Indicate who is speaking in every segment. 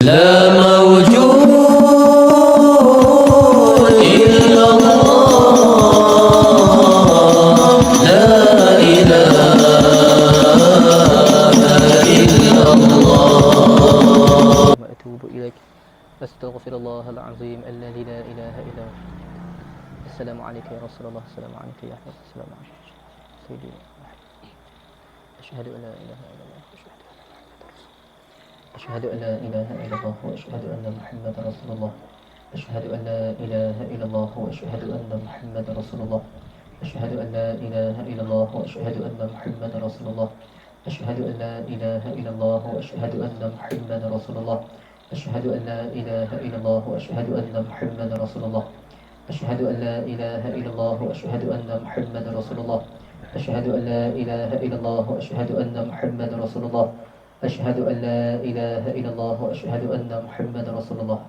Speaker 1: لا موجود إلا الله لا إله إلا الله
Speaker 2: وأتوب إليك أستغفر الله العظيم الذي لا إله إلا هو. السلام عليك يا رسول الله، السلام عليك يا أحمد، السلام عليك سيدي أشهد أن لا إله إلا الله أشهد أن لا إله إلا الله وأشهد أن محمدا رسول الله أشهد أن لا إله إلا الله وأشهد أن محمدا رسول الله أشهد أن لا إله إلا الله وأشهد أن محمدا رسول الله أشهد أن لا إله إلا الله وأشهد أن محمدا رسول الله أشهد أن لا إله إلا الله وأشهد أن محمدا رسول الله أشهد أن لا إله إلا الله وأشهد أن محمدا رسول الله أشهد أن لا إله إلا الله وأشهد أن محمدا رسول الله أشهد أن لا إله إلا الله وأشهد أن محمدا رسول الله.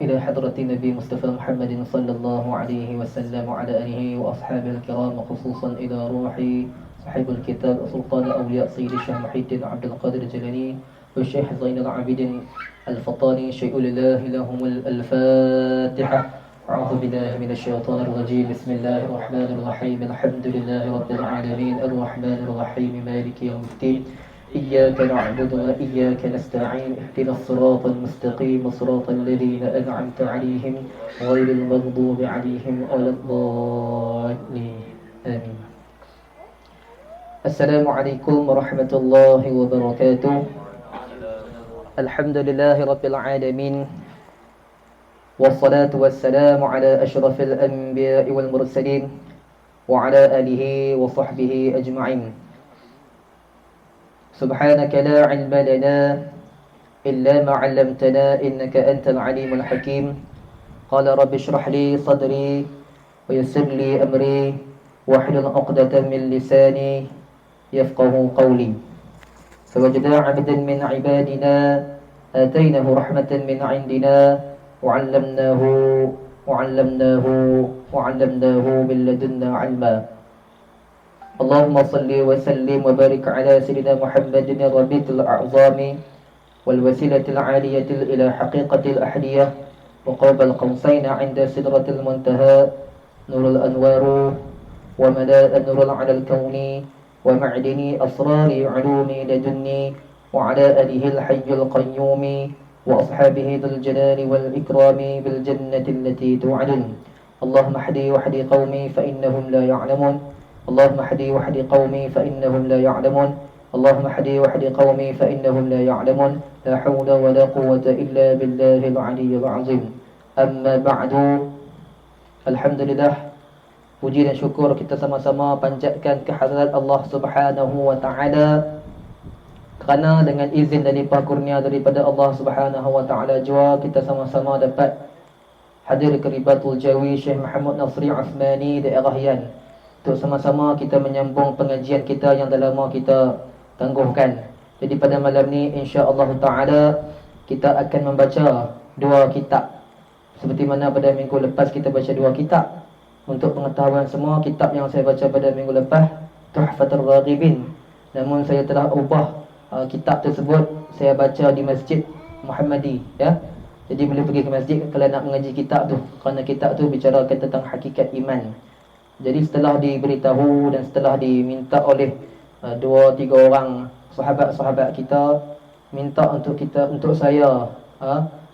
Speaker 2: إلى حضرة النبي مصطفى محمد صلى الله عليه وسلم وعلى آله وأصحابه الكرام، وخصوصا إلى روح صاحب الكتاب سلطان الأولياء سيد الشيخ محي الدين عبد القادر الجيلاني والشيخ زين العابدين الفطاني شيء لله لهم الفاتحة. أعوذ بالله من الشيطان الرجيم. بسم الله الرحمن الرحيم. الحمد لله رب العالمين الرحمن الرحيم مالك يوم الدين إياك نعبد وإياك نستعين اهدنا الصراط المستقيم صراط الذين أنعمت عليهم غير المغضوب عليهم ولا الضالين آمين. السلام عليكم ورحمة الله وبركاته. الحمد لله رب العالمين والصلاة والسلام على أشرف الأنبياء والمرسلين وعلى آله وصحبه أجمعين. سبحانك لا علم لنا إلا ما علمتنا إنك أنت العليم الحكيم. قال رب اشرح لي صدري ويسر لي أمري واحلل عقدة من لساني يفقه قولي. فوجدنا عبدا من عبادنا آتيناه رحمة من عندنا وعلمناه من لدنا علما. اللهم صل وسلم وبارك على سيدنا محمد الربيع الأعظم والوسيلة العالية إلى حقيقة الأحدية وقرب القوسين عند سدرة المنتهى نور الأنوار وملاء النور على الكون ومعدن أسرار علوم لدني وعلى آله الحي القيوم وأصحابه ذو الجلال والإكرام بالجنة التي توعدون. اللهم اهدي واهد قومي فإنهم لا يعلمون. اللهم اهدي واهد قومي فإنهم لا يعلمون. اللهم اهدي واهد قومي فإنهم لا يعلمون. لا حول ولا قوة إلا بالله العلي العظيم. أما بعد. Alhamdulillah, puji dan syukur kita sama-sama panjatkan kehadirat Allah Subhanahu wa taala, kerana dengan izin dan limpah kurnia daripada Allah Subhanahu wa taala jua kita sama-sama dapat hadir ke Ribatul Jawi Syekh Muhammad Nasri Uthmani daerah Yan untuk sama-sama kita menyambung pengajian kita yang dah lama kita tangguhkan. Jadi pada malam ni insya-Allah taala kita akan membaca dua kitab. Seperti mana pada minggu lepas kita baca dua kitab. Untuk pengetahuan semua, kitab yang saya baca pada minggu lepas Tuhfatul Raghibin, namun saya telah ubah kitab tersebut, saya baca di Masjid Muhammadi ya. Jadi boleh pergi ke masjid kalau nak mengaji kitab tu, kerana kitab tu bicarakan tentang hakikat iman. Jadi setelah diberitahu dan setelah diminta oleh 2-3 orang sahabat-sahabat kita, minta untuk saya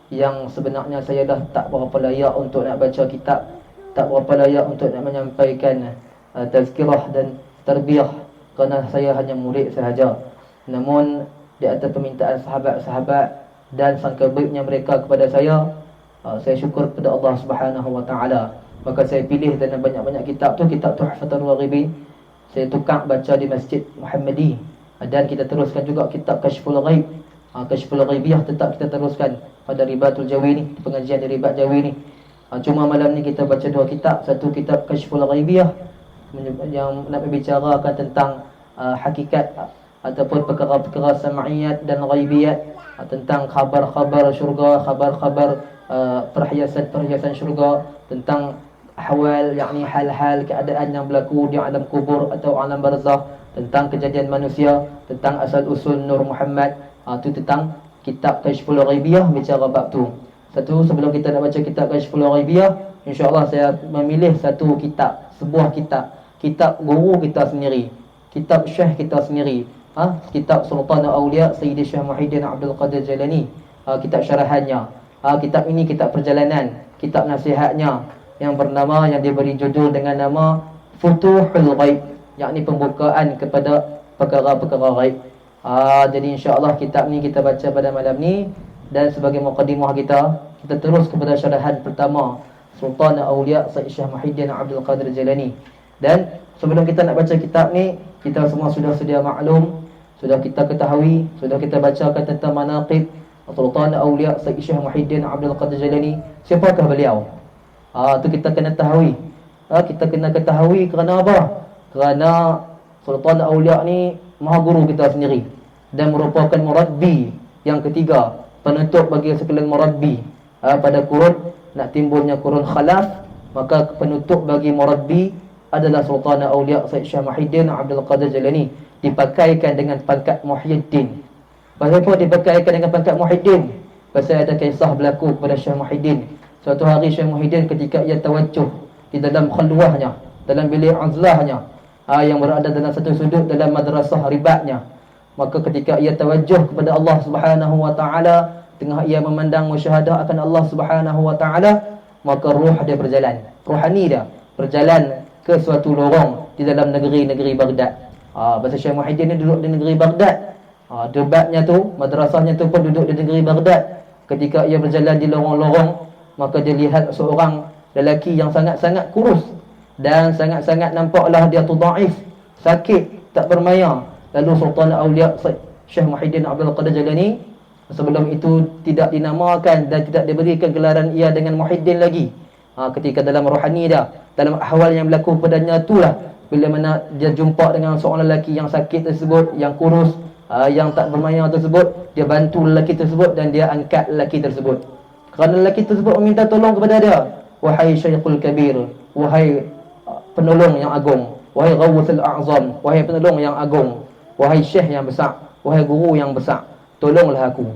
Speaker 2: yang sebenarnya saya dah tak berapa layak untuk nak baca kitab, tak berapa layak untuk nak menyampaikan tazkirah dan tarbiyah, kerana saya hanya murid sahaja. Namun di atas permintaan sahabat-sahabat dan sangka baiknya mereka kepada saya syukur kepada Allah Subhanahu wa taala. Maka saya pilih dalam banyak-banyak kitab tu, kitab Tuhfatul Raghibin saya tukar baca di Masjid Muhammadi, dan kita teruskan juga kitab Kashful Ghaib. Kashful Ghaibiyah tetap kita teruskan pada Ribatul Jawi ni, pengajian di Ribat Jawi ni. Cuma malam ni kita baca dua kitab. Satu kitab Kashful Ghaibiyah yang nak membicarakan tentang hakikat ataupun perkara-perkara sam'iyat dan ghaibiyat, tentang khabar-khabar syurga, khabar-khabar perhiasan-perhiasan syurga, tentang ahwal, yakni hal-hal keadaan yang berlaku di alam kubur atau alam barzakh, tentang kejadian manusia, tentang asal usul Nur Muhammad, Tu tentang kitab Kashful Ghaibiyah, bicara bab tu. Satu, sebelum kita nak baca kitab Kashful Ghaibiyah, insya-Allah saya memilih satu kitab, sebuah kitab guru kita sendiri, kitab syekh kita sendiri, kitab Sultan Aulia Sayyidi Syekh Muhyiddin Abdul Qadir Jailani, kitab syarahannya. Kitab ini kitab perjalanan, kitab nasihatnya yang bernama, yang diberi judul dengan nama Futuhul Ghaib, yakni pembukaan kepada perkara-perkara ghaib. Jadi insya-Allah kitab ni kita baca pada malam ni, dan sebagai mukadimah kita terus kepada syarahan pertama Sultan Aulia Sayyid Syekh Muhyiddin Abdul Qadir Jailani. Dan sebelum kita nak baca kitab ni, kita semua sudah sedia maklum, sudah kita ketahui, sudah kita bacakan tentang manaqib Sultan Aulia Sayyid Syekh Muhyiddin Abdul Qadir Jailani. Siapakah beliau? Tu kita kena tahu. Kita kena ketahui kerana apa? Kerana Sultan Aulia ni maha guru kita sendiri dan merupakan murabbi yang ketiga, penutup bagi sekalian murabbi. Pada kurun nak timbulnya kurun khalaf, maka penutup bagi murabbi adalah Sultan Aulia Sayyid Syekh Muhyiddin Abdul Qadir Jailani, dipakaikan dengan pangkat Muhyiddin. Kenapa dipakaikan dengan pangkat Muhyiddin? Pasal ada kisah berlaku kepada Syekh Muhyiddin. Suatu hari Syekh Muhyiddin ketika ia tawajuh di dalam khalwahnya, dalam bilik uzlahnya, yang berada dalam satu sudut dalam madrasah ribatnya, maka ketika ia tawajuh kepada Allah Subhanahu wa taala, tengah ia memandang musyahadah akan Allah Subhanahu wa taala, maka ruh dia berjalan, rohani dia berjalan ke suatu lorong di dalam negeri Baghdad. Pasal Syekh Muhyiddin ni duduk di negeri Baghdad. Debatnya tu, madrasahnya tu pun duduk di negeri Baghdad. Ketika ia berjalan di lorong-lorong, maka dia lihat seorang lelaki yang sangat-sangat kurus dan sangat-sangat nampaklah dia tu dhaif, sakit, tak bermaya. Lalu Sultan Aulia Syekh Muhyiddin Abdul Qadir Jailani, sebelum itu tidak dinamakan dan tidak diberikan gelaran ia dengan Muhyiddin lagi. Ketika dalam rohani dia, dalam ahwal yang berlaku padanya itulah, bila mana dia jumpa dengan seorang lelaki yang sakit tersebut, yang kurus, yang tak bermaya tersebut, dia bantu lelaki tersebut dan dia angkat lelaki tersebut. Kerana lelaki tersebut meminta tolong kepada dia, wahai Syekhul Kabir, wahai penolong yang agung, wahai Ghawthul A'zam, wahai penolong yang agung, wahai syekh yang besar, wahai guru yang besar, tolonglah aku.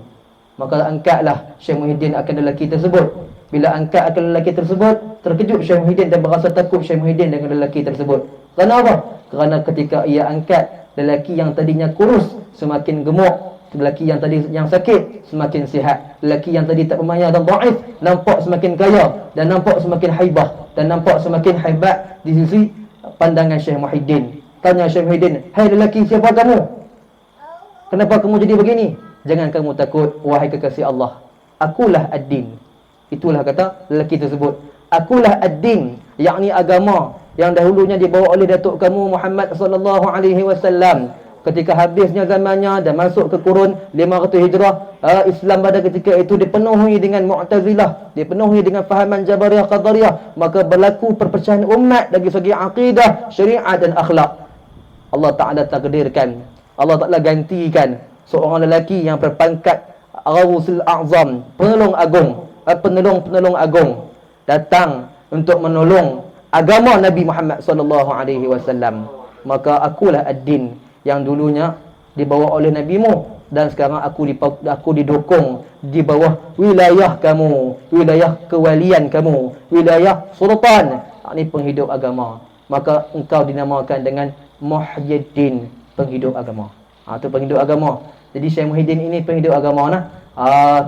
Speaker 2: Maka angkatlah Syekh Muhyiddin akan lelaki tersebut. Bila angkat akan lelaki tersebut, terkejut Syekh Muhyiddin dan berasa takut Syekh Muhyiddin dengan lelaki tersebut. Kerana apa? Kerana ketika ia angkat, lelaki yang tadinya kurus semakin gemuk, lelaki yang tadi yang sakit semakin sihat, lelaki yang tadi tak bermaya dan dhaif nampak semakin kaya dan nampak semakin haibah dan nampak semakin hebat di sisi pandangan Syekh Muhyiddin. Tanya Syekh Muhyiddin, "Hai lelaki, siapa kamu? Kenapa kamu jadi begini?" "Jangan kamu takut, wahai kekasih Allah. Akulah ad-din." Itulah kata lelaki tersebut. Akulah ad-din, yakni agama yang dahulunya dibawa oleh datuk kamu Muhammad sallallahu alaihi wasallam. Ketika habisnya zamannya dan masuk ke kurun 500 Hijrah, Islam pada ketika itu dipenuhi dengan Mu'tazilah, dipenuhi dengan fahaman Jabariyah Qadariyah, maka berlaku perpecahan umat dari segi akidah, syariat dan akhlak. Allah Ta'ala takdirkan, Allah Ta'ala gantikan seorang lelaki yang berpangkat Ghawthul A'zam, penolong agung, datang untuk menolong agama Nabi Muhammad sallallahu alaihi wasallam. Maka akulah ad-din yang dulunya dibawa oleh nabimu, dan sekarang aku didukung di bawah wilayah kamu, wilayah kewalian kamu, wilayah sultan, yakni penghidup agama. Maka engkau dinamakan dengan Muhyiddin, penghidup agama. Itu penghidup agama. Jadi Syekh Muhyiddin ini penghidup agama nah.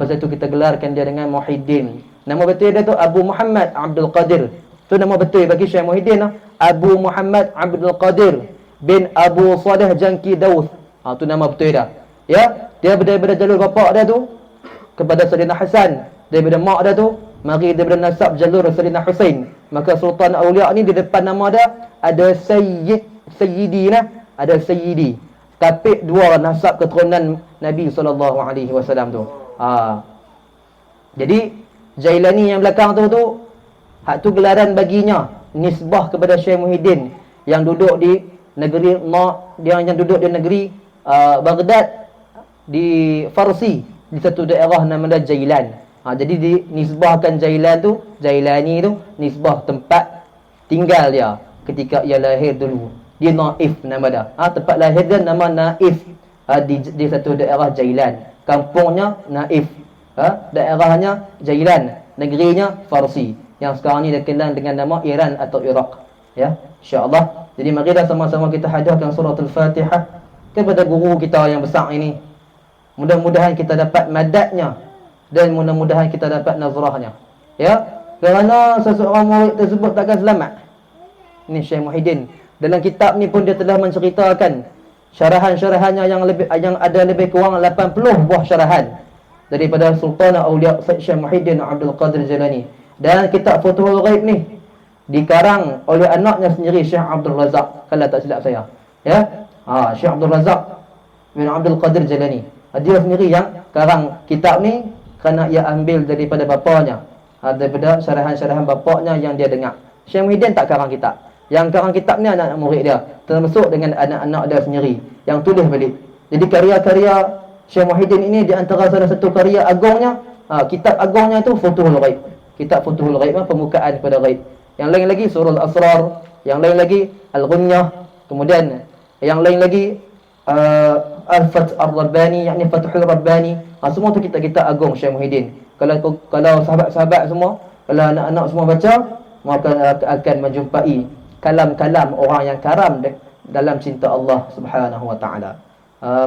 Speaker 2: Pasal itu kita gelarkan dia dengan Muhyiddin. Nama betul dia tu Abu Muhammad Abdul Qadir. Tu nama betul bagi Syekh Muhyiddin nah. Abu Muhammad Abdul Qadir bin Abu Salih Janki Dawth. Tu nama betul dia. Ya, dia daripada jalur bapa dia tu kepada Sayyidina Hasan, daripada mak dia tu mari daripada nasab jalur Sayyidina Husain. Maka Sultan Aulia ni di depan nama dia ada Sayyidi nah, ada Sayyidi. Tapi dua nasab keturunan Nabi sallallahu alaihi wasallam tu. Jadi Jailani yang belakang tu hak tu gelaran baginya, nisbah kepada Syekh Muhyiddin yang duduk di negeri yang duduk di negeri Baghdad di Farsi, di satu daerah namanya Jailan. Jadi dinisbahkan Jailani tu nisbah tempat tinggal dia ketika ia lahir dulu. Dia Naif nama dia. Tempat lahir dia nama Naif di satu daerah Jailan. kampungnya Naif, daerahnya Jailan, negerinya Farsi, yang sekarang ni dikenal dengan nama Iran atau Iraq. Ya, insya-Allah. Jadi marilah sama-sama kita hadirkan surah Al-Fatihah kepada guru kita yang besar ini. Mudah-mudahan kita dapat madatnya dan mudah-mudahan kita dapat nazrahnya. Ya, kerana seseorang murid tersebut takkan selamat. Ini Syekh Muhyiddin. Dalam kitab ni pun dia telah menceritakan syarahan-syarahannya yang ada lebih kurang 80 buah syarahan daripada Sultan Auliya Syekh Muhyiddin Abdul Qadir Jalani. Dan kitab Futuhul Ghaib ni dikarang oleh anaknya sendiri, Syekh Abdul Razak, kalau tak silap saya. Ya. Syekh Abdul Razak bin Abdul Qadir Jalani. Dia sendiri yang karang kitab ni kerana ia ambil daripada bapanya. Daripada syarahan-syarahan bapaknya yang dia dengar. Syekh Muhyiddin tak karang kitab. Yang karang kitab ni anak-anak murid dia, termasuk dengan anak-anak dia sendiri yang tulis balik. Jadi karya-karya Syekh Muhyiddin ini di antara salah satu karya agungnya, kitab agungnya itu Futuhul Ghaib. Kitab Futuhul Ghaib, pembukaan kepada ghaib. Yang lain lagi Surah Al-Asrar, yang lain lagi Al-Ghunyah, kemudian yang lain lagi Al-Fath Ar-Rabbani, yakni Fathul Rabbani. Semua tu kitab-kitab agung Syekh Muhyiddin. Kalau sahabat-sahabat semua, kalau anak-anak semua baca, maka akan menjumpai kalam-kalam orang yang karam dalam cinta Allah Subhanahu wa taala.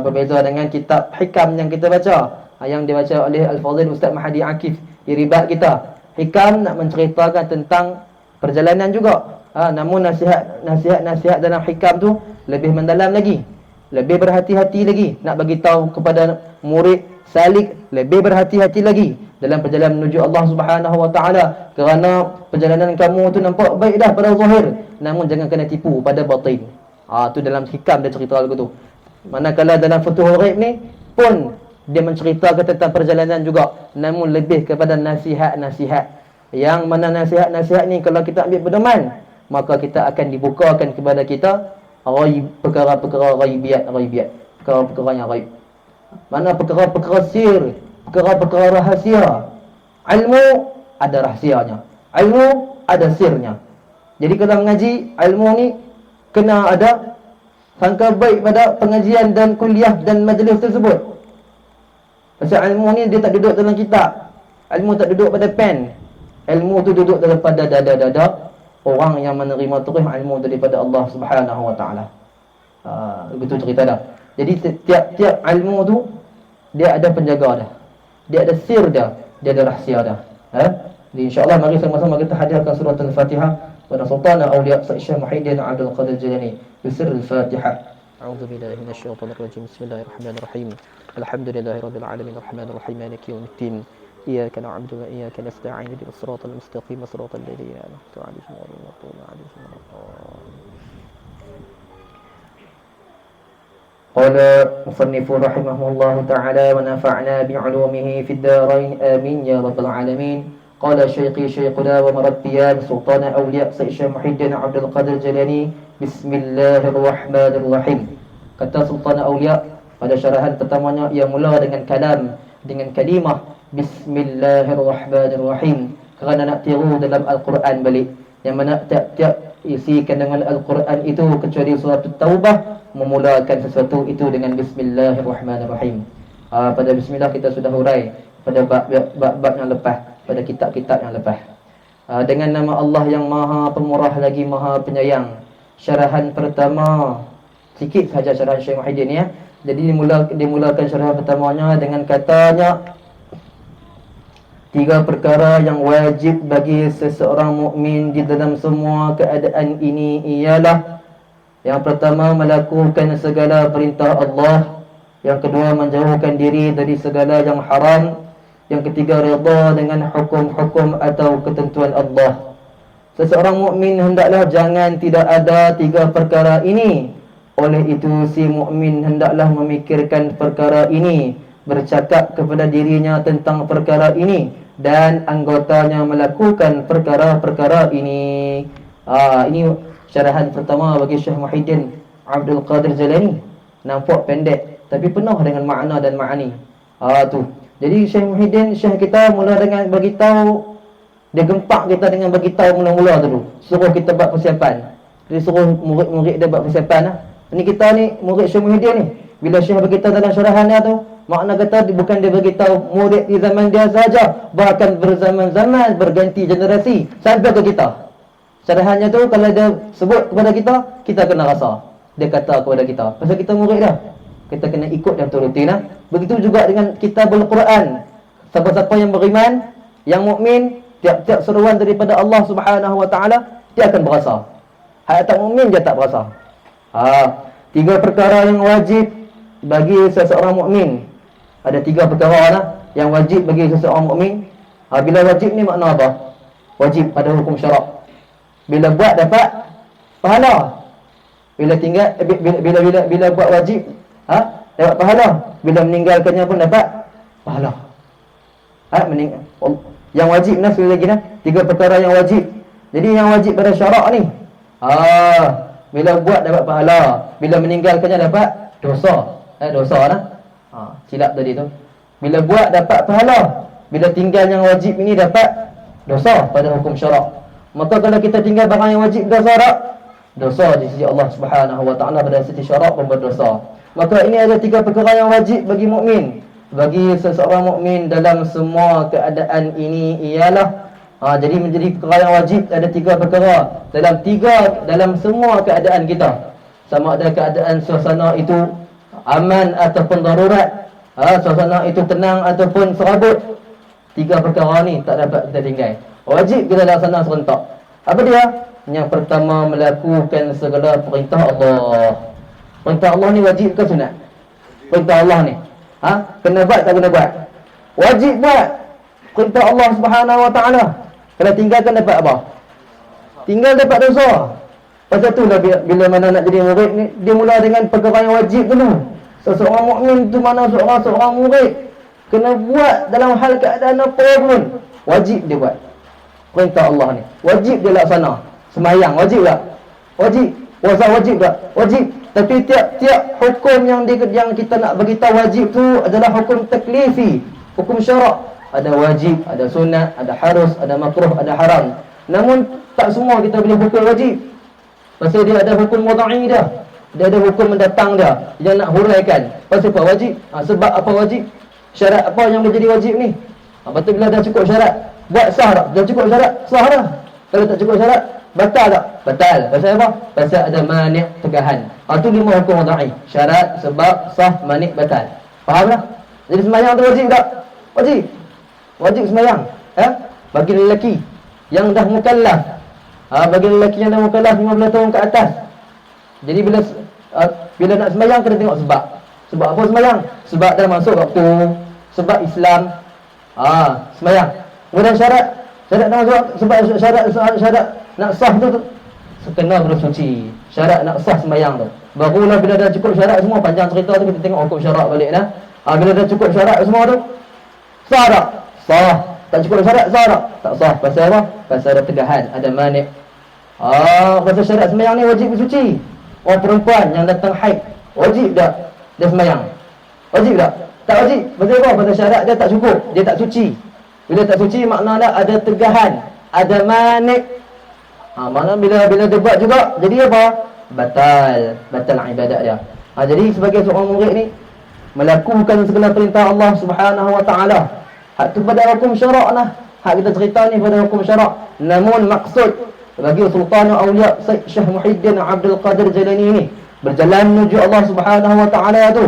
Speaker 2: Berbeza dengan kitab hikam yang kita baca, yang dibaca oleh Al-Fadhil Ustaz Mahdi Akif di ribat kita. Hikam nak menceritakan tentang perjalanan juga. Namun nasihat dalam hikam tu lebih mendalam lagi, lebih berhati-hati lagi, nak bagi tahu kepada murid salik lebih berhati-hati lagi dalam perjalanan menuju Allah Subhanahu wa taala, kerana perjalanan kamu tu nampak baik dah pada zahir, namun jangan kena tipu pada batin. Tu dalam hikam dia cerita lagu tu. Manakala dalam Futuhul Ghaib ni pun dia menceritakan tentang perjalanan juga, namun lebih kepada nasihat-nasihat. Yang mana nasihat-nasihat ni kalau kita ambil pedoman, maka kita akan dibukakan kepada kita perkara-perkara ghaibiat, perkara-perkara yang ghaib. Mana perkara-perkara sir, perkara-perkara rahasia. Ilmu ada rahsianya, ilmu ada sirnya. Jadi kalau mengaji ilmu ni kena ada sangka baik pada pengajian dan kuliah dan majlis tersebut. Pasal ilmu ni dia tak duduk dalam kitab, ilmu tak duduk pada pen, ilmu tu duduk daripada dada-dada orang yang menerima terus ilmu daripada Allah Subhanahu wa taala. Begitu cerita dah. Jadi tiap-tiap ilmu tu dia ada penjaga dah, dia ada sir dah, dia ada rahsia dah. Jadi insya-Allah mari sama-sama kita hadirkan surah Al-Fatihah pada Sultan Auliya Syekh Muhyiddin Abdul Qadir Jalani bi sirr Al-Fatihah. A'udzu billahi minasyaitonir rajim. Bismillahirrahmanirrahim. Alhamdulillahirabbil alamin arrahmanir rahim maliki yaumiddin. Iyyaka na'budu wa iyyaka nasta'in ihdinas siratal mustaqim siratal ladzina an'amta 'alaihim ghairil maghdubi 'alaihim waladdallin. Qala musannifu rahimahullahu ta'ala wa nafa'na bi'ulumihi fid darain amin ya rabbal alamin. Qala syaiqi syaiquna wa marabbiyan sultan awliya Syekh Muhyiddin Abdul Qadir Jalani. Bismillahirrahmanirrahim. Kata sultan awliya pada syarahan pertamanya, ia mula dengan kalam, dengan kalimah Bismillahirrahmanirrahim, kerana nak tiru dalam Al-Quran balik, yang mana tiap-tiap isi kandungan Al-Quran itu kecuali surah Taubah memulakan sesuatu itu dengan Bismillahirrahmanirrahim. Pada Bismillah kita sudah hurai pada bab yang lepas, pada kitab-kitab yang lepas. Dengan nama Allah yang Maha Pemurah lagi Maha Penyayang. Syarahan pertama, sikit saja syarahan Syekh Muhyiddin ya. Jadi dimulakan syarahan pertamanya dengan katanya, 3 perkara yang wajib bagi seseorang mukmin di dalam semua keadaan ini ialah: yang pertama, melakukan segala perintah Allah. Yang kedua, menjauhkan diri dari segala yang haram. Yang ketiga, redha dengan hukum-hukum atau ketentuan Allah. Seseorang mukmin hendaklah jangan tidak ada 3 perkara ini. Oleh itu si mukmin hendaklah memikirkan perkara ini, bercakap kepada dirinya tentang perkara ini, dan anggotanya melakukan perkara-perkara ini. Ini syarahan pertama bagi Syekh Muhyiddin Abdul Qadir Jalani. Nampak pendek tapi penuh dengan makna dan ma'ani. Tu. Jadi Syekh Muhyiddin, Syekh kita mula dengan bagi tahu, dia gempak kita dengan bagi tahu mula-mula dulu. Suruh kita buat persiapan. Dia suruh murid-murid dia buat persiapan lah. Ini kita ni murid Syekh Muhyiddin ni. Bila Syekh beritahu dalam syarahan dia tu, Makna kata bukan dia beritahu murid di zaman dia saja, bahkan berzaman-zaman, berganti generasi sampai ke kita. Syarahannya tu kalau dia sebut kepada kita, kita kena rasa. Dia kata kepada kita, pasal kita murid dah, kita kena ikut dan turuti lah. Begitu juga dengan kitabul Quran. Siapa-siapa yang beriman, yang mukmin, tiap-tiap seruan daripada Allah Subhanahu wa taala, dia akan berasa. Hak tak mukmin dia tak berasa. Tiga perkara yang wajib bagi seseorang mukmin. Ada tiga perkara lah yang wajib bagi seseorang mukmin. Bila wajib ni makna apa? Wajib pada hukum syarak. Bila buat dapat pahala. Bila tinggal bila buat wajib, dapat pahala. Bila meninggalkannya pun dapat pahala. Yang wajib nah sekali lagi nah, tiga perkara yang wajib. Jadi yang wajib pada syarak ni, bila buat dapat pahala, bila meninggalkannya dapat dosa. Dosa lah. Silap tadi tu. Bila buat dapat pahala, bila tinggal yang wajib ini dapat dosa pada hukum syarak. Maka kalau kita tinggal barang yang wajib dosa tak? Dosa di sisi Allah Subhanahu wa taala, pada sisi syarak pun berdosa. Maka ini ada tiga perkara yang wajib bagi mukmin. Bagi seseorang mukmin dalam semua keadaan ini ialah jadi menjadi perkara yang wajib. Ada tiga perkara dalam semua keadaan kita. Sama ada keadaan suasana itu aman ataupun darurat, suasana itu tenang ataupun serabut, tiga perkara ni tak dapat kita tinggal. Wajib kita laksana serentak. Apa dia? Yang pertama, melakukan segala perintah Allah. Perintah Allah ni wajib ke sunat? Perintah Allah ni kena buat tak kena buat? Wajib buat. Perintah Allah Subhanahu wa taala. Kalau tinggalkan dapat apa? Tinggal dapat dosa. Pasal tu lah bila mana nak jadi murid ni, dia mula dengan perkara yang wajib dulu. Seseorang mukmin tu mana seorang murid kena buat dalam hal keadaan apa pun, wajib dia buat. Perintah Allah ni wajib dia laksana. Sembahyang wajib tak? Wajib. Puasa wajib tak? Wajib. Tapi tiap-tiap hukum yang kita nak beritahu wajib tu adalah hukum taklifi, hukum syarak. Ada wajib, ada sunat, ada harus, ada makruh, ada haram. Namun tak semua kita boleh hukum wajib. Pasal dia ada hukum wadai dah. Dia ada hukum mendatang dah. Dia nak huraikan. Pasal apa wajib? Sebab apa wajib? Syarat apa yang boleh jadi wajib ni? Lepas tu bila dah cukup syarat, buat sah tak? Dah cukup syarat, sah dah. Kalau tak cukup syarat, batal tak? Batal. Pasal apa? Pasal ada mani' tegahan. Itu 5 hukum wadai. Syarat, sebab, sah, mani', batal. Faham tak? Jadi sembahyang tu wajib tak? Wajib. Wajib sembahyang. Bagi lelaki yang dah mukallaf. Bagi lelaki yang dah mukallaf 15 tahun ke atas. Jadi bila nak sembahyang kena tengok sebab. Sebab apa sembahyang? Sebab dah masuk waktu. Sebab Islam. Sembahyang. Kemudian syarat dah masuk. Sebab syarat nak sah tu kena bersuci. Syarat nak sah sembahyang tu. Barulah bila dah cukup syarat semua, panjang cerita tu kita tengok hukum syarat balik dah. Bila dah cukup syarat semua tu, sah tak? Sah. Tak cukup syarat, sah tak? Tak sah. Pasal apa? Pasal ada tegahan, ada mani'. Pasal syarat sembahyang ni wajib bersuci. Orang perempuan yang datang haid, wajib tak dia sembahyang? Wajib tak? Tak wajib. Pasal apa? Pasal syarat dia tak cukup, dia tak suci. Bila tak suci maknanya ada tegahan, ada mani'. Maknanya bila dia buat juga, jadi apa? Batal ibadat dia. Jadi sebagai seorang murid ni, melakukan segala perintah Allah Subhanahu wa taala. Hak tu pada hukum syarak lah. Hak kita cerita ni pada hukum syarak. Namun maksud bagi Sultanul Awliya Syekh Syah Muhyiddin Abdul Qadir Jailani ni, berjalan menuju Allah Subhanahu wa taala tu,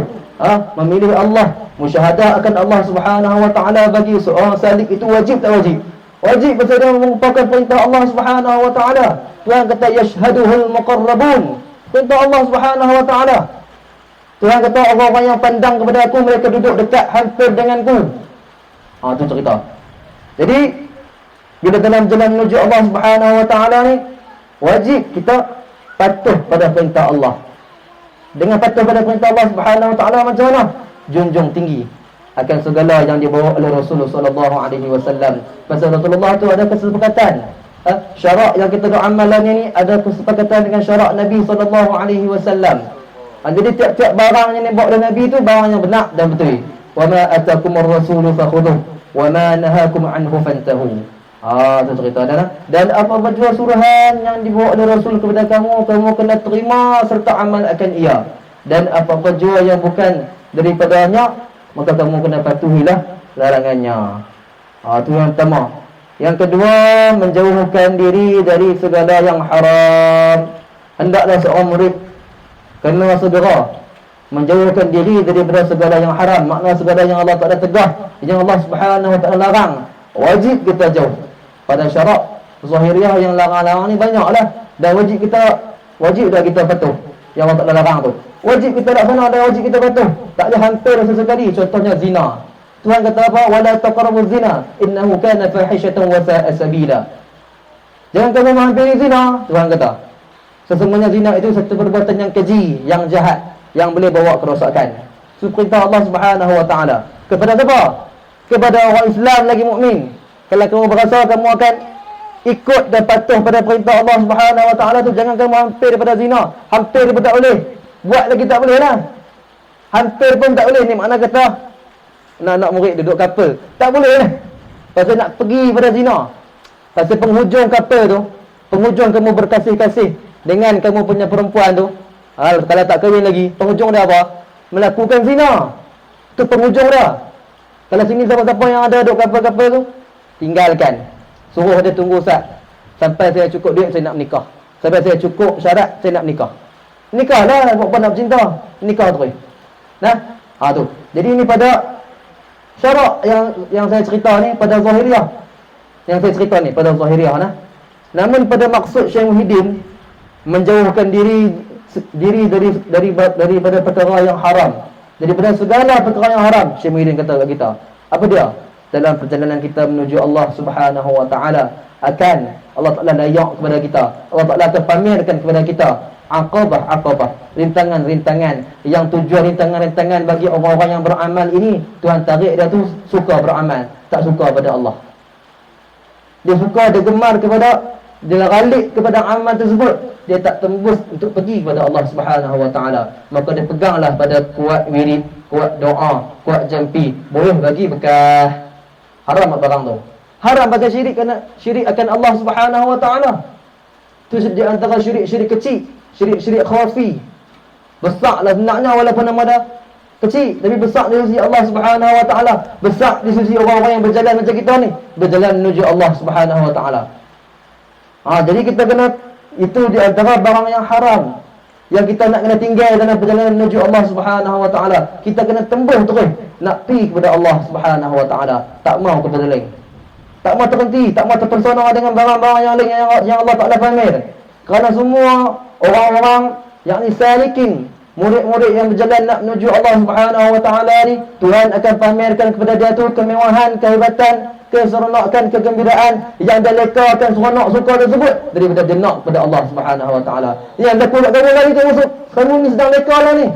Speaker 2: memilih Allah, musyahadah akan Allah Subhanahu wa taala bagi seorang salik itu wajib tak wajib? Wajib, pasal dia merupakan perintah Allah Subhanahu wa taala. Tuhan kata yashhaduhul muqarrabun. Perintah Allah Subhanahu wa taala. Tuhan kata orang-orang yang pandang kepada aku, mereka duduk dekat hampir denganku. Itu cerita. Jadi bila dalam jalan menuju Allah Subhanahu wa taala ni, wajib kita patuh pada perintah Allah. Dengan patuh pada perintah Allah Subhanahu wa taala macam mana? Junjung tinggi akan segala yang dibawa oleh Rasulullah sallallahu alaihi wasallam. Pasal Rasulullah tu ada kesepakatan. Syarak yang kita doa amalan ni ada kesepakatan dengan syarak Nabi sallallahu alaihi wasallam. Jadi tiap-tiap barang yang dibawa oleh Nabi tu barang yang benar dan betul. Wa ma atakumur rasulu fakhudhuh wa ma nahakum anhu fantahu. Itu cerita dah. Dan apa jua suruhan yang dibawa oleh Rasul kepada kamu, kamu kena terima serta amal akan ia. Dan apa jua yang bukan daripadanya, maka kamu kena patuhilah larangannya. Itu yang pertama. Yang kedua, menjauhkan diri dari segala yang haram. Hendaklah seorang murid kena segera menjauhkan diri daripada segala yang haram. Makna segala yang Allah Ta'ala tegah, yang Allah Subhanahu Wa Ta'ala larang, wajib kita jauh. Pada syarak zahiriah yang larang-larang ni banyaklah, dan wajib dah kita patuh yang Allah Ta'ala larang tu. Wajib kita laksana dan wajib kita patuh. Tak ada hampir sesekali. Contohnya zina. Tuhan kata apa? Wala taqrabuz zina innahu kana fahishatan wa sa'a sabila. Jangan kamu menghampiri zina, Tuhan kata. Sesungguhnya zina itu satu perbuatan yang keji, yang jahat, yang boleh bawa kerosakan. Itu perintah Allah Subhanahu Wa Ta'ala. Kepada siapa? Kepada orang Islam lagi mukmin. Kalau kamu berasa kamu akan ikut dan patuh pada perintah Allah Subhanahu Wa Ta'ala tu, jangan kamu hampir daripada zina. Hampir pun tak boleh. Buat lagi tak boleh lah. Hampir pun tak boleh. Ni makna kata nak murid duduk kapal, tak boleh lah. Pasal nak pergi pada zina. Pasal penghujung kapal tu, penghujung kamu berkasih-kasih dengan kamu punya perempuan tu, kalau tak kahwin lagi, penghujung dia apa? Melakukan zina. Itu penghujung dia. Kalau sini siapa-siapa yang ada duduk kapal-kapal tu, tinggalkan. Suruh dia tunggu sampai saya cukup duit, saya nak menikah. Sampai saya cukup syarat, saya nak menikah. Nikahlah, buat nak bercinta. Nikah terus. Nah, tu. Jadi ini pada syarak yang saya cerita ni pada zahiriah. Yang saya cerita ni pada zahiriah nah. Namun pada maksud Syekh Muhyiddin menjauhkan diri daripada perkara yang haram, daripada segala perkara yang haram. Syekh Muhyiddin kata kat kita, apa dia? Dalam perjalanan kita menuju Allah Subhanahu Wa Ta'ala, akan Allah Ta'ala layak kepada kita. Allah Ta'ala akan pamerkan kepada kita aqabah, rintangan-rintangan, yang tujuan rintangan-rintangan bagi orang-orang yang beramal ini, Tuhan tarik dia tu suka beramal, tak suka pada Allah. Dia suka, dia gemar kepada, dia ralik kepada amal tersebut, dia tak tembus untuk pergi kepada Allah Subhanahu Wa Ta'ala. Maka dia peganglah pada kuat wirid, kuat doa, kuat jampi, boleh bagi bekas. Haram barang tu. Haram pasal syirik akan Allah Subhanahu Wa Ta'ala. Itu di antara syirik kecil, syirik khafi. Besar lah sebenarnya walaupun nama dia kecil, tapi besar di sisi Allah Subhanahu Wa Ta'ala. Besar di sisi orang-orang yang berjalan macam kita ni, berjalan menuju Allah Subhanahu Wa Ta'ala. Jadi kita kena, itu di antara barang yang haram yang kita nak kena tinggal dalam perjalanan menuju Allah Subhanahu Wa Ta'ala. Kita kena tembus terus nak pergi kepada Allah Subhanahu Wa Ta'ala. Tak mau kepada lain, tak mau terhenti, tak mau terpesona dengan barang-barang yang lain yang Allah Ta'ala pamer. Kerana semua orang-orang yakni salikin, murid-murid yang berjalan nak menuju Allah Subhanahu Wa Ta'ala ni, Tuhan akan pamerkan kepada dia tu kemewahan, kehebatan, keseronokan, kegembiraan yang dia lekakan seronok suka tersebut daripada dia nak kepada Allah Subhanahu Wa Ta'ala. Yang dia pulak kamu lagi, kamu ni sedang leka lah ni.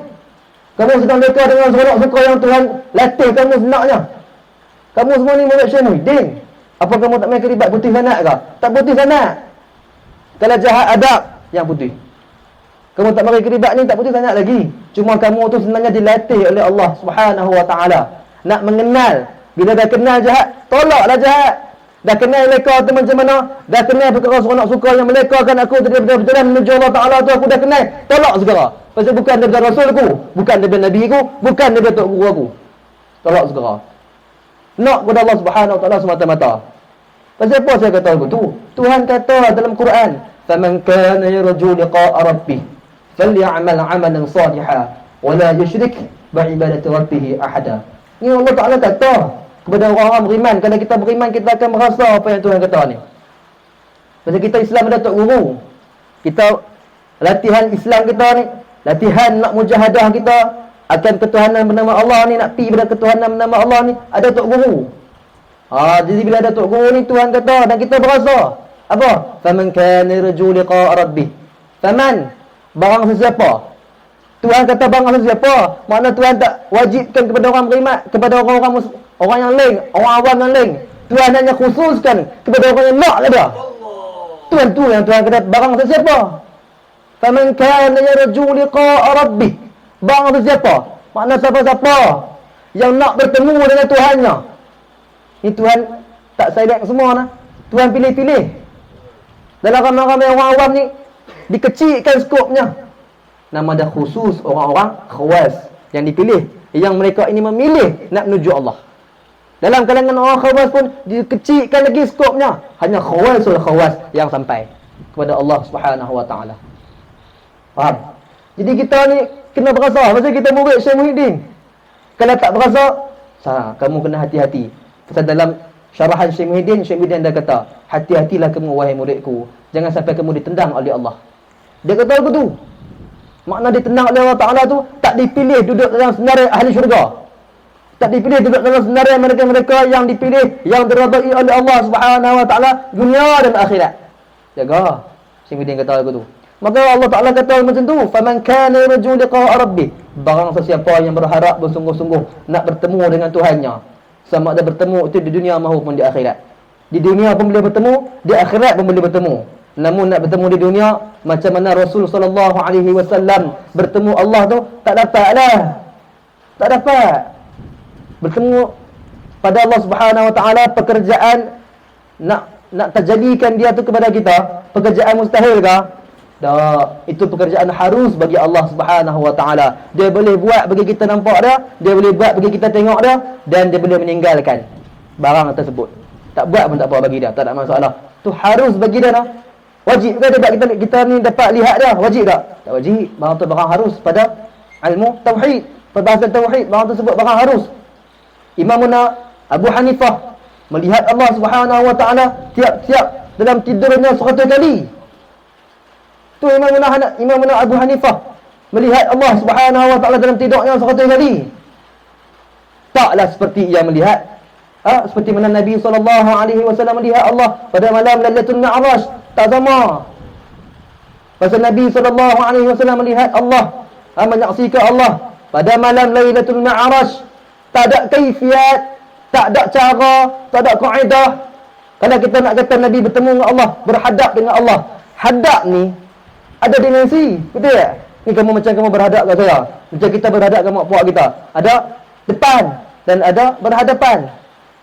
Speaker 2: Kamu sedang leka dengan seronok suka yang Tuhan latih kamu sebenarnya. Kamu semua ni murid Syekh Muhyiddin. Apa kamu tak main keribat putih sangat ke? Tak putih sangat. Kalau jahat adab yang putih. Kamu tak pakai keribat ni tak putih sangat lagi. Cuma kamu tu sebenarnya dilatih oleh Allah Subhanahu Wa Ta'ala nak mengenal. Bila dah kenal jahat, tolaklah jahat. Dah kenal leka tu macam mana, dah kenal perkara seronok suka yang melekakan aku daripada berjalan menuju Allah Ta'ala tu, aku dah kenal, tolak segera. Pasal bukan daripada Rasul aku, bukan daripada Nabi aku, bukan daripada Tok Guru aku. Tolak segera. Nak kepada Allah Subhanahu Wa Ta'ala semata-mata. Pasal apa saya kata begitu? Tuhan kata dalam Quran, "Faman kana yarju liqa'a rabbih falyamal 'amalan salihan wa la yusyrik bi'ibadati rabbih ahada." Ini Allah Ta'ala kata kepada orang-orang beriman. Kalau kita beriman, kita akan merasa apa yang Tuhan kata ni. Pasal kita Islam ada Tok Guru. Kita latihan Islam kita ni, latihan nak mujahadah kita akan ketuhanan bernama Allah ni, nak pergi pada ketuhanan bernama Allah ni, ada Tok Guru. Jadi bila ada Tok Guru ni, Tuhan kata dan kita berasa apa? Faman kana yarju liqa'a rabbih. Faman, barang sesiapa. Tuhan kata barang sesiapa, makna Tuhan tak wajibkan kepada orang beriman, kepada orang yang lain, orang awam yang lain. Tuhan hanya khususkan kepada orang yang nak ada. Tuhan tu yang Tuhan kata barang sesiapa. Faman kana yarju liqa'a rabbih. Barang sesiapa, makna siapa-siapa yang nak bertemu dengan Tuhannya. Ini Tuhan tak select semua nah. Tuhan pilih-pilih. Dalam ramai-ramai orang awam ni dikecilkan skopnya. Nama dah khusus orang-orang khawas yang dipilih,
Speaker 3: yang mereka ini memilih nak menuju Allah. Dalam kalangan orang khawas pun dikecilkan lagi skopnya. Hanya khawasul khawas yang sampai kepada Allah Subhanahu wa taala. Faham? Jadi kita ni kena berasa pasal kita murid Syekh Muhyiddin. Kalau tak berasa, kamu kena hati-hati. Pasal dalam syarahan Syekh Muhyiddin dah kata, hati-hatilah kamu wahai muridku, jangan sampai kamu ditendang oleh Allah. Dia kata aku tu. Makna ditendang oleh Allah Taala tu tak dipilih duduk dalam senarai ahli syurga. Tak dipilih duduk dalam senarai mereka-mereka yang dipilih, yang diridai oleh Allah Subhanahu wa taala dunia dan akhirat. Jaga. Syekh Muhyiddin kata aku tu. Maka Allah Taala kata macam tu, faman kana yarju liqa'a rabbih, barang sesiapa yang berharap bersungguh-sungguh nak bertemu dengan Tuhannya, sama ada bertemu itu di dunia maupun di akhirat. Di dunia pun boleh bertemu, di akhirat pun boleh bertemu. Namun nak bertemu di dunia, macam mana Rasul sallallahu alaihi wasallam bertemu Allah tu tak dapatlah. Tak dapat. Bertemu pada Allah Subhanahu wa taala pekerjaan nak terjadikan dia tu kepada kita, pekerjaan mustahil ke? Tak, itu pekerjaan harus bagi Allah Subhanahu wa taala. Dia boleh buat bagi kita nampak dia boleh buat bagi kita tengok dia, dan dia boleh meninggalkan barang tersebut. Tak buat pun tak apa bagi dia, tak ada masalah. Tu harus bagi dia dah. Wajib ke dia kita ni dapat lihat dia? Wajib tak? Tak wajib. Barang tu barang harus pada ilmu tauhid, perbahasan tauhid, barang tersebut barang harus. Imamuna Abu Hanifah melihat Allah Subhanahu wa taala tiap-tiap dalam tidurnya 100 kali. Tu Imamuna Abu Hanifah melihat Allah Subhanahu wa taala dalam tidurnya 100 kali. Taklah seperti ia melihat seperti mana Nabi sallallahu alaihi wasallam melihat Allah pada malam Lailatul Mi'raj. Tak sama. Pasal Nabi sallallahu alaihi wasallam melihat Allah, menyaksikan Allah pada malam Lailatul Mi'raj. Tak ada kaifiat, tak ada cara, tak ada kaedah. Kalau kita nak kata Nabi bertemu dengan Allah, berhadap dengan Allah, hadap ni ada dimensi, betul tak? Ni macam kamu berhadap kat saya, macam kita berhadap dengan mak puak kita. Ada depan dan ada berhadapan.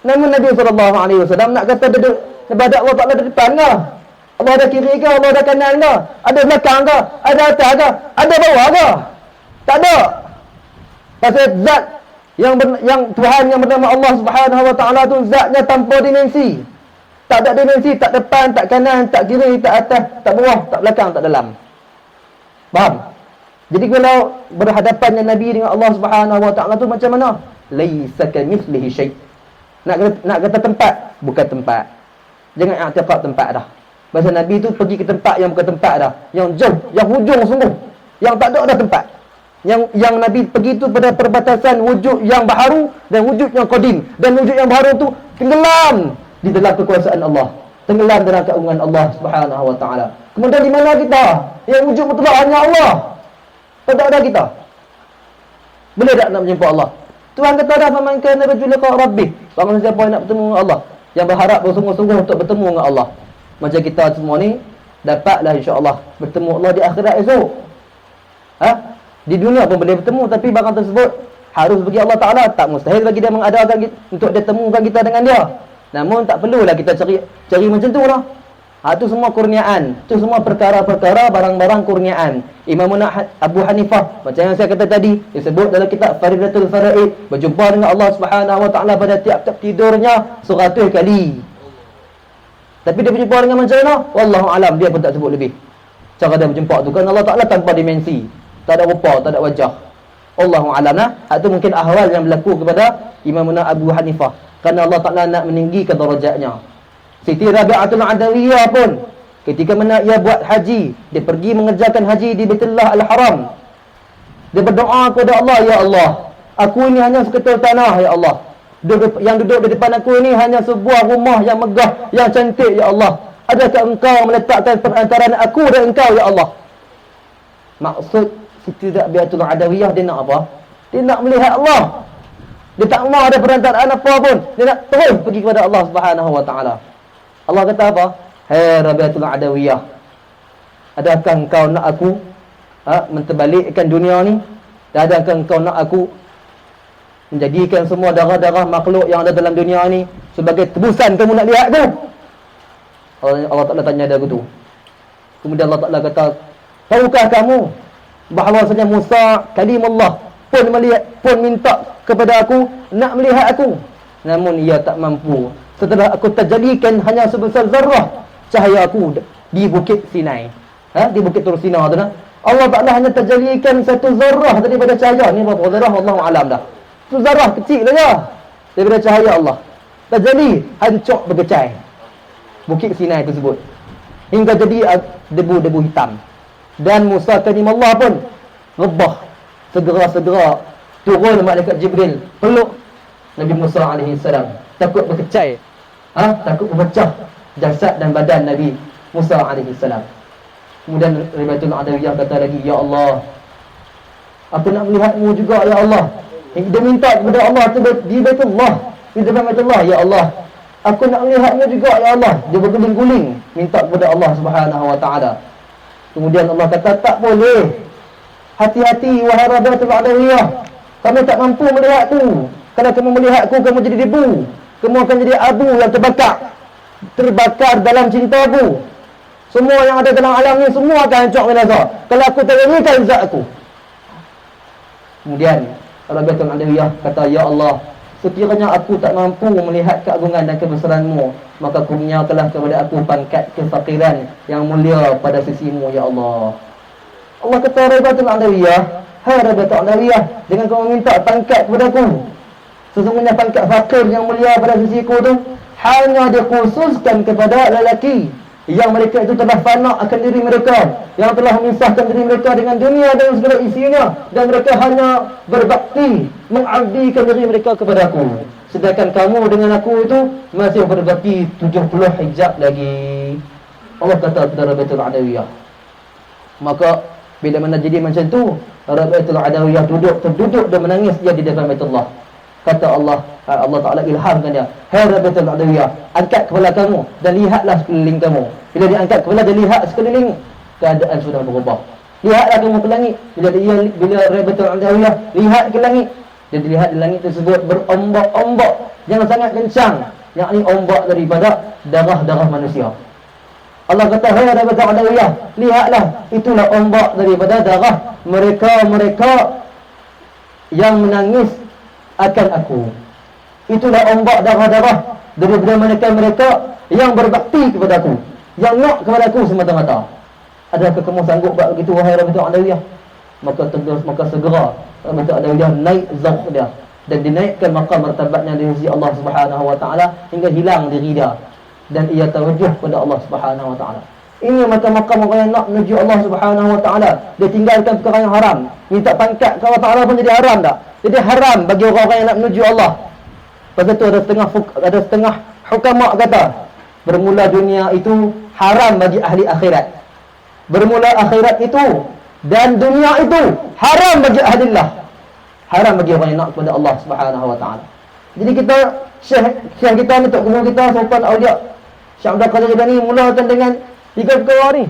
Speaker 3: Namun Nabi SAW nak kata duduk ibadat Allah Ta'ala di depan ke? Allah ada kiri ke? Allah ada kanan ke? Ada belakang ke? Ada atas ke? Ada bawah ke? Tak ada. Pasal zat yang Tuhan yang bernama Allah Subhanahu wa taala tu zatnya tanpa dimensi. Tak ada dimensi, tak depan, tak kanan, tak kiri, tak atas, tak bawah, tak belakang, tak dalam. Faham? Jadi kalau berhadapan dengan Nabi dengan Allah Subhanahu wa taala tu macam mana? Laisa kamitslihi syai'. Nak kata tempat, bukan tempat. Jangan i'tiqad tempat dah. Pasal Nabi tu pergi ke tempat yang bukan tempat dah, yang jauh, yang hujung sungguh, yang tak ada tempat. Yang Nabi pergi tu pada perbatasan wujud yang baharu dan wujud yang qadim. Dan wujud yang baharu tu tenggelam di dalam kekuasaan Allah, tenggelam dalam keagungan Allah Subhanahu wa taala. Kemudian di mana kita? Yang wujud mutlak hanya Allah. Tak ada kita. Boleh tak nak menjumpa Allah? Tuhan kata dah, faman kana yarju liqa'a rabbih, barang siapa yang nak bertemu dengan Allah, yang berharap bersungguh-sungguh untuk bertemu dengan Allah. Macam kita semua ni dapatlah insya-Allah bertemu Allah di akhirat esok. Di dunia pun boleh bertemu, tapi barang tersebut harus bagi Allah Ta'ala. Tak mustahil bagi dia mengadakan untuk dia temukan kita dengan dia. Namun tak perlulah kita cari macam tu lah. Itu semua kurniaan. Itu semua perkara-perkara, barang-barang kurniaan. Imamuna Abu Hanifah, macam yang saya kata tadi, disebut dalam kitab Faridatul Fara'id, berjumpa dengan Allah Subhanahu wa taala pada tiap-tiap tidurnya 100 kali. Tapi dia berjumpa dengan macam mana? Wallahu alam, dia pun tak sebut lebih. Cara dia berjumpa tu kan Allah Ta'ala tanpa dimensi. Tak ada rupa, tak ada wajah. Allahu a'lam. Itu mungkin ahwal yang berlaku kepada Imamuna Abu Hanifah, kerana Allah Ta'ala nak meninggikan darajatnya. Siti Rabi'atul Adawiyah pun ketika mana ia buat haji, dia pergi mengerjakan haji di Baitullah Al-Haram. Dia berdoa kepada Allah, ya Allah, aku ini hanya seketul tanah, ya Allah. Yang duduk di depan aku ini hanya sebuah rumah yang megah, yang cantik, ya Allah. Adakah engkau meletakkan perantaraan aku dan engkau, ya Allah? Maksud Siti Rabi'atul Adawiyah, dia nak apa? Dia nak melihat Allah. Dia tak mahu ada perantaraan apa pun. Dia nak terus pergi kepada Allah Subhanahu wa taala. Allah kata apa? Hai Rabi'atul Adawiyah, adakah engkau nak aku menterbalikkan dunia ni? Dan adakah engkau nak aku menjadikan semua darah-darah makhluk yang ada dalam dunia ni sebagai tebusan kamu nak lihat tu? Allah Ta'ala tanya dia gitu. Kemudian Allah Ta'ala kata, tahukah kamu bahawasanya Musa kalimullah, pun minta kepada aku nak melihat aku, namun ia tak mampu setelah aku terjadikan hanya sebesar zarah cahaya aku di Bukit Sinai. Di Bukit Tur Sina tu nah. Allah Ta'ala hanya terjadikan satu zarah daripada cahaya. Ni berapa zarah Allahu alam dah. Itu zarah kecil saja daripada cahaya Allah. Terjadi hancur berkecai Bukit Sinai tersebut hingga jadi debu-debu hitam. Dan Musa kalim Allah pun rebah, segera-segera turun malaikat Jibril peluk Nabi Musa alaihi salam, takut berkecai, takut berpecah jasad dan badan Nabi Musa alaihi salam. Kemudian Ribatul Adawiyah kata lagi, ya Allah, aku nak melihatmu juga ya Allah. Dia minta kepada Allah di Baitullah, di depan Baitullah, ya Allah, aku nak melihatmu juga ya Allah. Dia berguling-guling minta kepada Allah Subhanahu wa taala. Kemudian Allah kata, tak boleh. Hati-hati wahai Ribatul Adawiyah, kamu tak mampu melihatku. Kalau kamu melihatku, kamu jadi debu, kamu akan jadi abu yang terbakar dalam cintaku. Semua yang ada dalam alam ni semua akan hancur binasa kalau aku terjadikan zat aku. Kemudian Rabi'atul Adawiyah kata, ya Allah, sekiranya aku tak mampu melihat keagungan dan kebesaranmu, maka kurniakanlah kepada aku pangkat kefakiran yang mulia pada sisimu ya Allah. Allah kata Rabi'atul Adawiyah, hai Rabi'atul Adawiyah, dengan kamu minta pangkat kepada aku, sesungguhnya pangkat fakir yang mulia pada sisiku tu hanya dikhususkan kepada lelaki yang mereka itu telah fana akan diri mereka, yang telah memisahkan diri mereka dengan dunia dan segala isinya, dan mereka hanya berbakti mengabdikan diri mereka kepada aku. Sedangkan kamu dengan aku itu masih berbakti 70 hijab lagi. Allah kata kepada Rabi'atul Adawiyah. Maka bila mana jadi macam tu, Rabi'atul Adawiyah terduduk dan menangis dia di depan Baitullah. Kata Allah Ta'ala ilhamkan dia, hai Rabi'atul Adawiyah, angkat kepala kamu dan lihatlah sekeliling kamu. Bila dia angkat kepala dan lihat sekeliling, keadaan sudah berubah. Lihatlah kamu ke langit. Bila Rabi'atul Adawiyah lihat ke langit, dia dilihat di langit tersebut berombak-ombak yang sangat kencang, yakni ombak daripada darah-darah manusia. Allah kata, hai Rabi'atul Adawiyah, lihatlah, itulah ombak daripada darah mereka-mereka yang menangis akan aku. Itulah ombak darah-darah daripada mereka-mereka yang berbakti kepada aku, yang nak kepada aku semata-mata. Adakah kamu sanggup buat begitu wahai Rabi'atul Adawiyah? Maka segera Rabi'atul Adawiyah naik zauq dia dan dinaikkan maqam martabatnya di sisi Allah Subhanahu wa taala hingga hilang diri dia dan ia terwujud kepada Allah Subhanahu wa taala. Ini maqam orang yang nak menuju Allah Subhanahu wa taala. Dia tinggalkan perkara yang haram, minta pangkat ke Allah Taala pun jadi haram tak? Jadi haram bagi orang-orang yang nak menuju Allah. Pasal tu ada setengah hukama kata, bermula dunia itu haram bagi ahli akhirat. Bermula akhirat itu dan dunia itu haram bagi ahli Allah. Haram bagi orang yang nak kepada Allah Subhanahu wa taala. Jadi kita syekh kita ni, tok guru kita, Sultan Aulia Syekh Abdul Qadir Jilani mulakan dengan 3 perkara ni.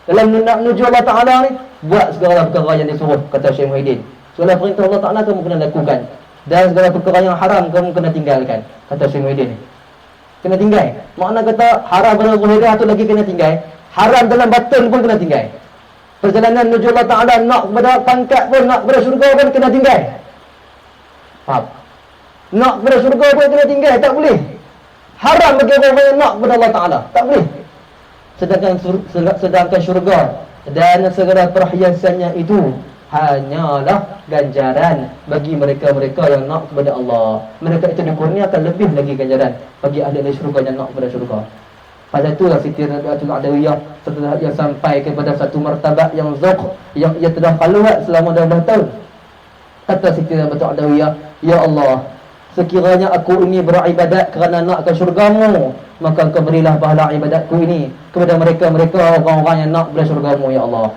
Speaker 3: Dalam nak menuju Allah Taala ni, buat segala perkara yang disuruh, kata Syekh Muhyiddin. Segala perintah Allah Ta'ala kamu kena lakukan, dan segala perkara yang haram kamu kena tinggalkan, kata Syekh Muhyiddin. Kena tinggal. Makna kata haram dalam zahirah tu lagi kena tinggal, haram dalam batin pun kena tinggal. Perjalanan menuju Allah Ta'ala, nak kepada pangkat pun, nak kepada syurga pun kena tinggal. Faham? Nak kepada syurga pun kena tinggal, tak boleh. Haram bagi orang yang nak kepada Allah Ta'ala, tak boleh. Sedangkan syurga dan segala perhiasannya itu hanyalah ganjaran bagi mereka-mereka yang nak kepada Allah. Mereka itu dikurniakan lebih lagi ganjaran bagi ahli syurga yang nak kepada syurga. Pada itulah Siti Rabi'atul Adawiyah setelah ia sampai kepada satu martabat yang zauq, yang ia telah khalwat selama 12 tahun. Kata Siti Rabi'atul Adawiyah, ya Allah, sekiranya aku ini beribadat kerana nak ke syurgamu, maka Engkau berilah pahala ibadatku ini kepada mereka-mereka orang-orang yang nak kepada syurgamu ya Allah.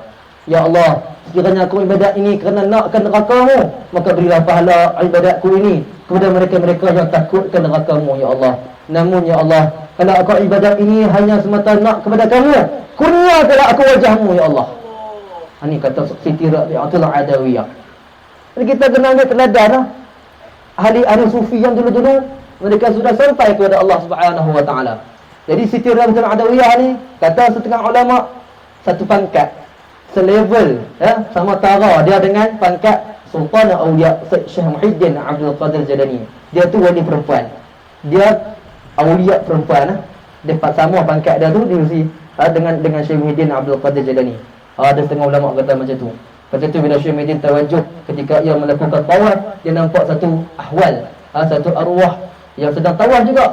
Speaker 3: Ya Allah, sekiranya aku ibadat ini kerana nakkan neraka-Mu, maka berilah pahala ibadatku ini kepada mereka-mereka yang takut ke neraka-Mu ya Allah. Namun ya Allah, kalau aku ibadat ini hanya semata nak kepada Kamu, kurniakanlah aku wajah-Mu ya Allah. Ini kata Siti Rabi'atul Adawiyah. Jadi kita kena ambil teladan lah. Ahli sufi yang dulu-dulu mereka sudah sampai kepada Allah Subhanahu wa taala. Jadi Siti Rabi'atul Adawiyah ni kata setengah ulama, satu pangkat, selevel, ya, sama tara dia dengan pangkat
Speaker 2: Sultan Aulia Syekh Muhyiddin Abdul Qadir Jalani. Dia tu wali perempuan. Dia aulia perempuan. Dia sama pangkat dia tu dengan Syekh Muhyiddin Abdul Qadir Jalani. Ada setengah ulama kata macam tu. Kata tu bila Syekh Muhyiddin tawajuh ketika ia melakukan tawaf, dia nampak satu ahwal, satu arwah yang sedang tawaf juga.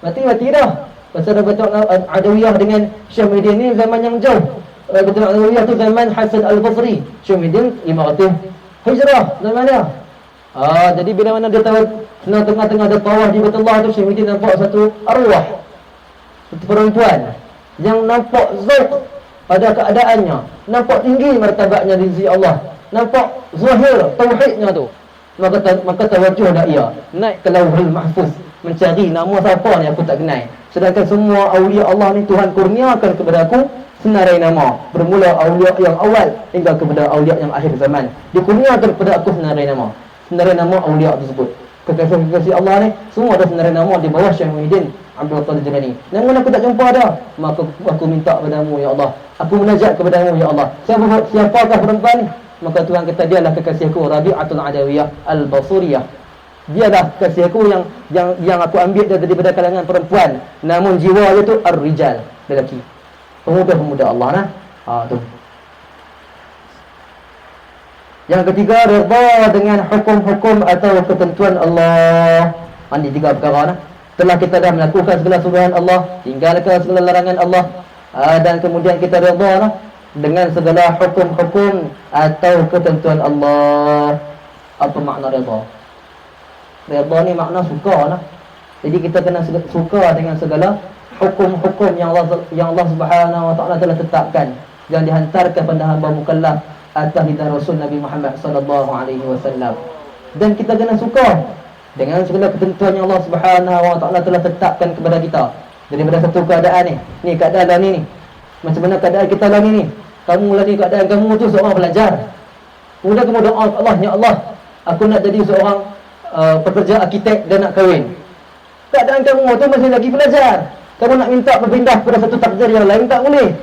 Speaker 2: Mati dah. Pasal Betul Adawiyah dengan Syekh Muhyiddin ni zaman yang jauh. Betul Adawiyah tu zaman Hasan Al-Basri. Syekh Muhyiddin 500 Hijrah zaman dia. Jadi bila mana dia tahu tengah-tengah dia tawaf di Baitullah tu, Syekh Muhyiddin nampak satu arwah, satu perempuan yang nampak zauq pada keadaannya, nampak tinggi martabatnya di sisi Allah, nampak zahir tauhidnya tu. Maka tawajuh dah ia naik ke Lauhul Mahfuz mencari nama siapa ni aku tak kenal. Sedangkan semua awliya Allah ni Tuhan kurniakan kepada aku senarai nama, bermula awliya yang awal hingga kepada awliya yang akhir zaman. Dikurniakan kepada aku senarai nama awliya tersebut. Kekasih-kekasih Allah ni semua ada senarai nama di bawah Syekh Muhyiddin Abdul Qadir Jalani. Namun aku tak jumpa dah. Maka aku minta kepadamu ya Allah. Aku munajat kepadamu ya Allah. Siapakah perempuan ni? Maka Tuhan kata dialah kekasihku Rabi'atul Adawiyah Al-Basuriyah. Dialah kekasihku yang aku ambil daripada kalangan perempuan. Namun jiwa dia tu ar-rijal, lelaki. Pemuda-pemuda Allah nah. Tu. Yang ketiga, redha dengan hukum-hukum atau ketentuan Allah. Ini tiga perkara nah. Setelah kita dah melakukan segala suruhan Allah, tinggalkan segala larangan Allah, dan kemudian kita redha nah, dengan segala hukum-hukum atau ketentuan Allah. Apa makna redha? Redha ni makna suka nah. Jadi kita kena suka dengan segala hukum-hukum yang Allah Subhanahu wa taala telah tetapkan yang dihantarkan pada hamba mukallaf atas lidah Rasul Nabi Muhammad sallallahu alaihi wasallam. Dan kita kena suka dengan segala ketentuan yang Allah Subhanahu wa taala telah tetapkan kepada kita. Daripada satu keadaan ni keadaan lah ni. Macam mana keadaan kita lah ni? Kamu lah ni, keadaan kamu tu seorang pelajar. Kemudian kamu doa Allah, ya Allah, aku nak jadi seorang pekerja arkitek dan nak kahwin. Keadaan kamu tu masih lagi pelajar. Kamu nak minta berpindah kepada satu takdir yang lain, tak boleh.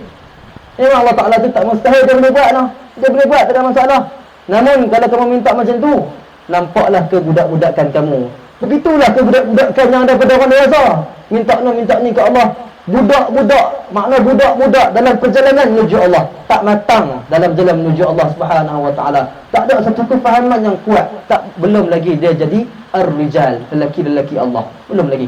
Speaker 2: Memang Allah Ta'ala tu tak mustahil dia boleh buat lah. Dia boleh buat, tak ada masalah. Namun kalau kamu minta macam tu, nampaklah kebudak-budakan kamu. Begitulah kebudak-budakan yang daripada orang dewasa. Minta ni ke Allah. Budak-budak, makna budak-budak dalam perjalanan menuju Allah. Tak matang dalam jalan menuju Allah Subhanahu wa taala. Tak ada satu kefahaman yang kuat. Belum lagi dia jadi ar-rijal, lelaki-lelaki Allah. Belum lagi.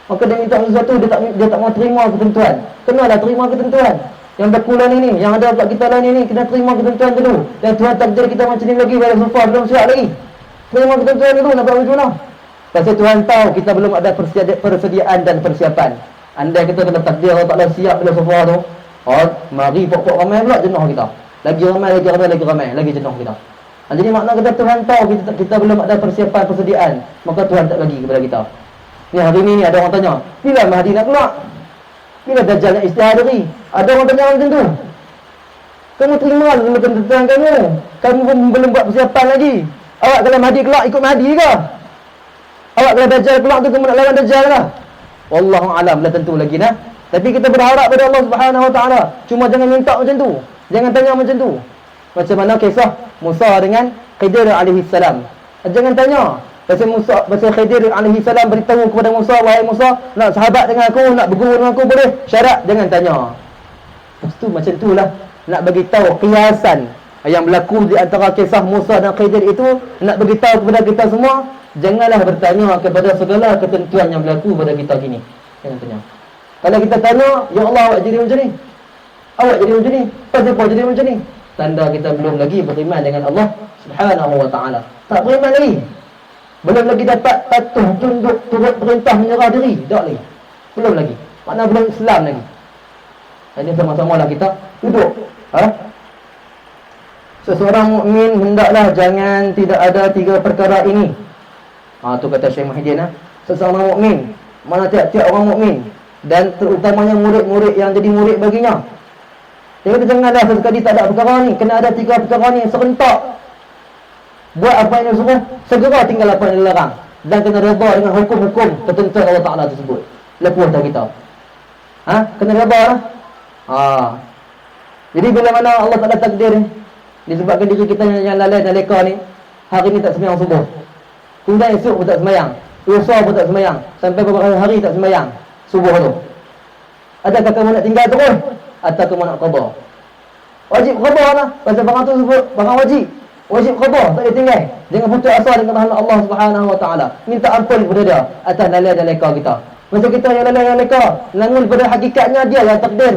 Speaker 2: Maka dia minta sesuatu, dia tak mau terima ketentuan. Kenalah terima ketentuan. Yang berkulan ini, yang ada kat kita lah ni, kena terima ketentuan dulu. Dan Tuhan takdir kita macam ni lagi, pada sumpah belum siap lagi. Terima ketentuan dulu, nak buat macam mana? Pasal Tuhan tahu kita belum ada persediaan dan persiapan. Andai kita kena takdir Allah Ta'ala siap bila sumpah tu, mari pokok ramai pula jenuh kita. Lagi ramai, lagi jenuh kita. Jadi makna kata Tuhan tahu kita belum ada persiapan, persediaan, maka Tuhan tak bagi kepada kita. Ni hari ni ada orang tanya, bila Mahdi nak keluar? Bila Dajjal nak istihadari? Ada orang tanya macam tu. Kamu terima dengan ketentuan kamu. Kamu pun belum buat persiapan lagi. Awak kalau Mahdi keluar, ikut Mahdi ke? Awak kalau Dajjal keluar tu, kamu nak lawan Dajjal ke? Wallahu alam, lah tentu lagi nah. Tapi kita berharap pada Allah Subhanahu wa taala. Cuma jangan minta macam tu. Jangan tanya macam tu. Macam mana kisah Musa dengan Khidir alaihi salam. Jangan tanya. Pasal Khidir alaihi salam beritahu kepada Musa, wahai Musa, nak sahabat dengan aku, nak berguru dengan aku boleh? Syarat jangan tanya. Lepas tu macam itulah nak bagi tahu kiasan yang berlaku di antara kisah Musa dan Khidir itu, nak bagi tahu kepada kita semua, janganlah bertanya kepada segala ketentuan yang berlaku pada kita kini. Jangan tanya. Kalau kita tanya, ya Allah, awak jadi macam ni. Awak jadi macam ni. Pasal apa jadi macam ni? Tanda kita belum lagi beriman dengan Allah Subhanahu wa taala. Tak beriman lagi. Belum lagi dapat patuh, tunduk, turut perintah, menyerah diri. Tak lagi. Belum lagi. Makna belum Islam lagi. Jadi sama-sama lah kita duduk. Seseorang mukmin hendaklah jangan tidak ada tiga perkara ini. Tu kata Syekh Muhyiddin. Seseorang mukmin, mana tiap-tiap orang mukmin, dan terutamanya murid-murid yang jadi murid baginya. Dia kata janganlah sesekali tak ada perkara ni. Kena ada tiga perkara ni serentak. Buat apa yang dia suruh, segera tinggal apa yang dia larang. Dan kena redha dengan hukum-hukum ketentuan Allah Ta'ala tersebut. Lepas dah kita. Kena redha lah. Jadi bila mana Allah Ta'ala takdir ni, disebabkan diri kita yang lalai dan leka ni,
Speaker 3: hari ni tak sembahyang subuh. Kemudian esok pun tak sembahyang. Lusa pun tak sembahyang. Sampai beberapa hari tak sembahyang subuh tu. Adakah kamu nak tinggal terus atau kamu nak qada? Wajib qada lah. Pasal barang tu sebut barang wajib. Wajib qada, tak boleh tinggal. Jangan putus asa dengan rahmat Allah Subhanahu Wa Taala. Minta ampun kepada dia atas lalai dan leka kita. Macam kita yang lalai dan leka, namun pada hakikatnya dia yang takdir.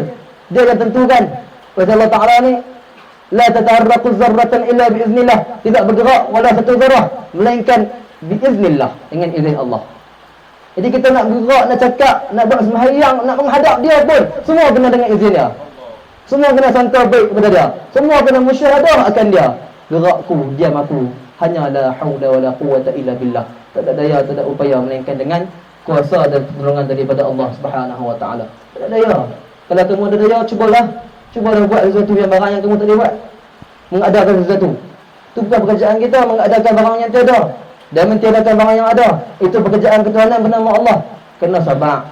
Speaker 3: Dia yang tentukan. Pasal Allah Taala ni la tataharraqu zarratan illa biiznillah. Tidak bergerak wala satu zarah melainkan biiznillah, dengan izin Allah. Jadi kita nak bergerak, nak cakap, nak buat sembahyang, nak menghadap dia pun semua kena dengan izin dia. Semua kena sangka baik kepada dia. Semua kena musyahadah akan dia. Gerakku, diam aku, hanya la haula wala quwwata illa billah. Tak ada daya, tak ada upaya melainkan dengan kuasa dan pertolongan daripada Allah Subhanahu Wa Taala. Tak ada daya. Kalau kamu ada daya, cubalah buat sesuatu yang barang yang kamu tak boleh buat. Mengadakan sesuatu. Itu bukan pekerjaan kita mengadakan barang yang tiada dan mentiadakan barang yang ada. Itu pekerjaan ketuhanan bernama Allah. Kena sabar.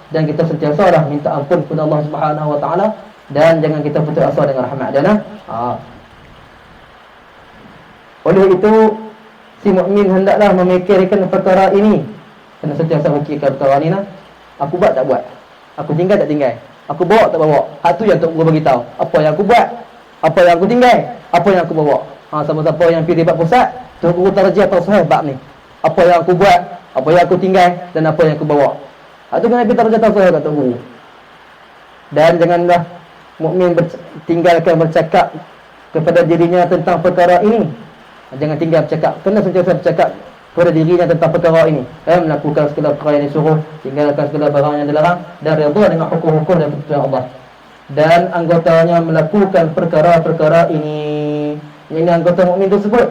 Speaker 3: Dan kita sentiasa dah minta ampun kepada Allah Subhanahu Wa Taala dan jangan kita putus asa dengan rahmat dia. Oleh itu, si mukmin hendaklah memikirkan perkara ini. Kena sentiasa fikirkan perkara ini. Aku buat tak buat? Aku tinggal tak tinggal? Aku bawa tak bawa? Hak tu yang Tok Guru beritahu. Apa yang aku buat? Apa yang aku tinggal? Apa yang aku bawa? Siapa-siapa yang pergi debat pusat, Tok Guru tarjih atau sahih bab ni. Apa yang aku buat? Apa yang aku tinggal? Dan apa yang aku bawa? Hak tu kena pergi tarjih atau sahih kat Tok Guru. Dan janganlah mukmin tinggalkan bercakap kepada dirinya tentang perkara ini. Jangan tinggal bercakap. Kena sentiasa bercakap kepada dirinya tentang perkara ini. Melakukan segala perkara yang disuruh, tinggalkan segala barang yang dilarang, dan redha dengan hukum-hukum dan perintah Allah. Dan anggotanya melakukan perkara-perkara ini. Ini anggota mukmin tersebut.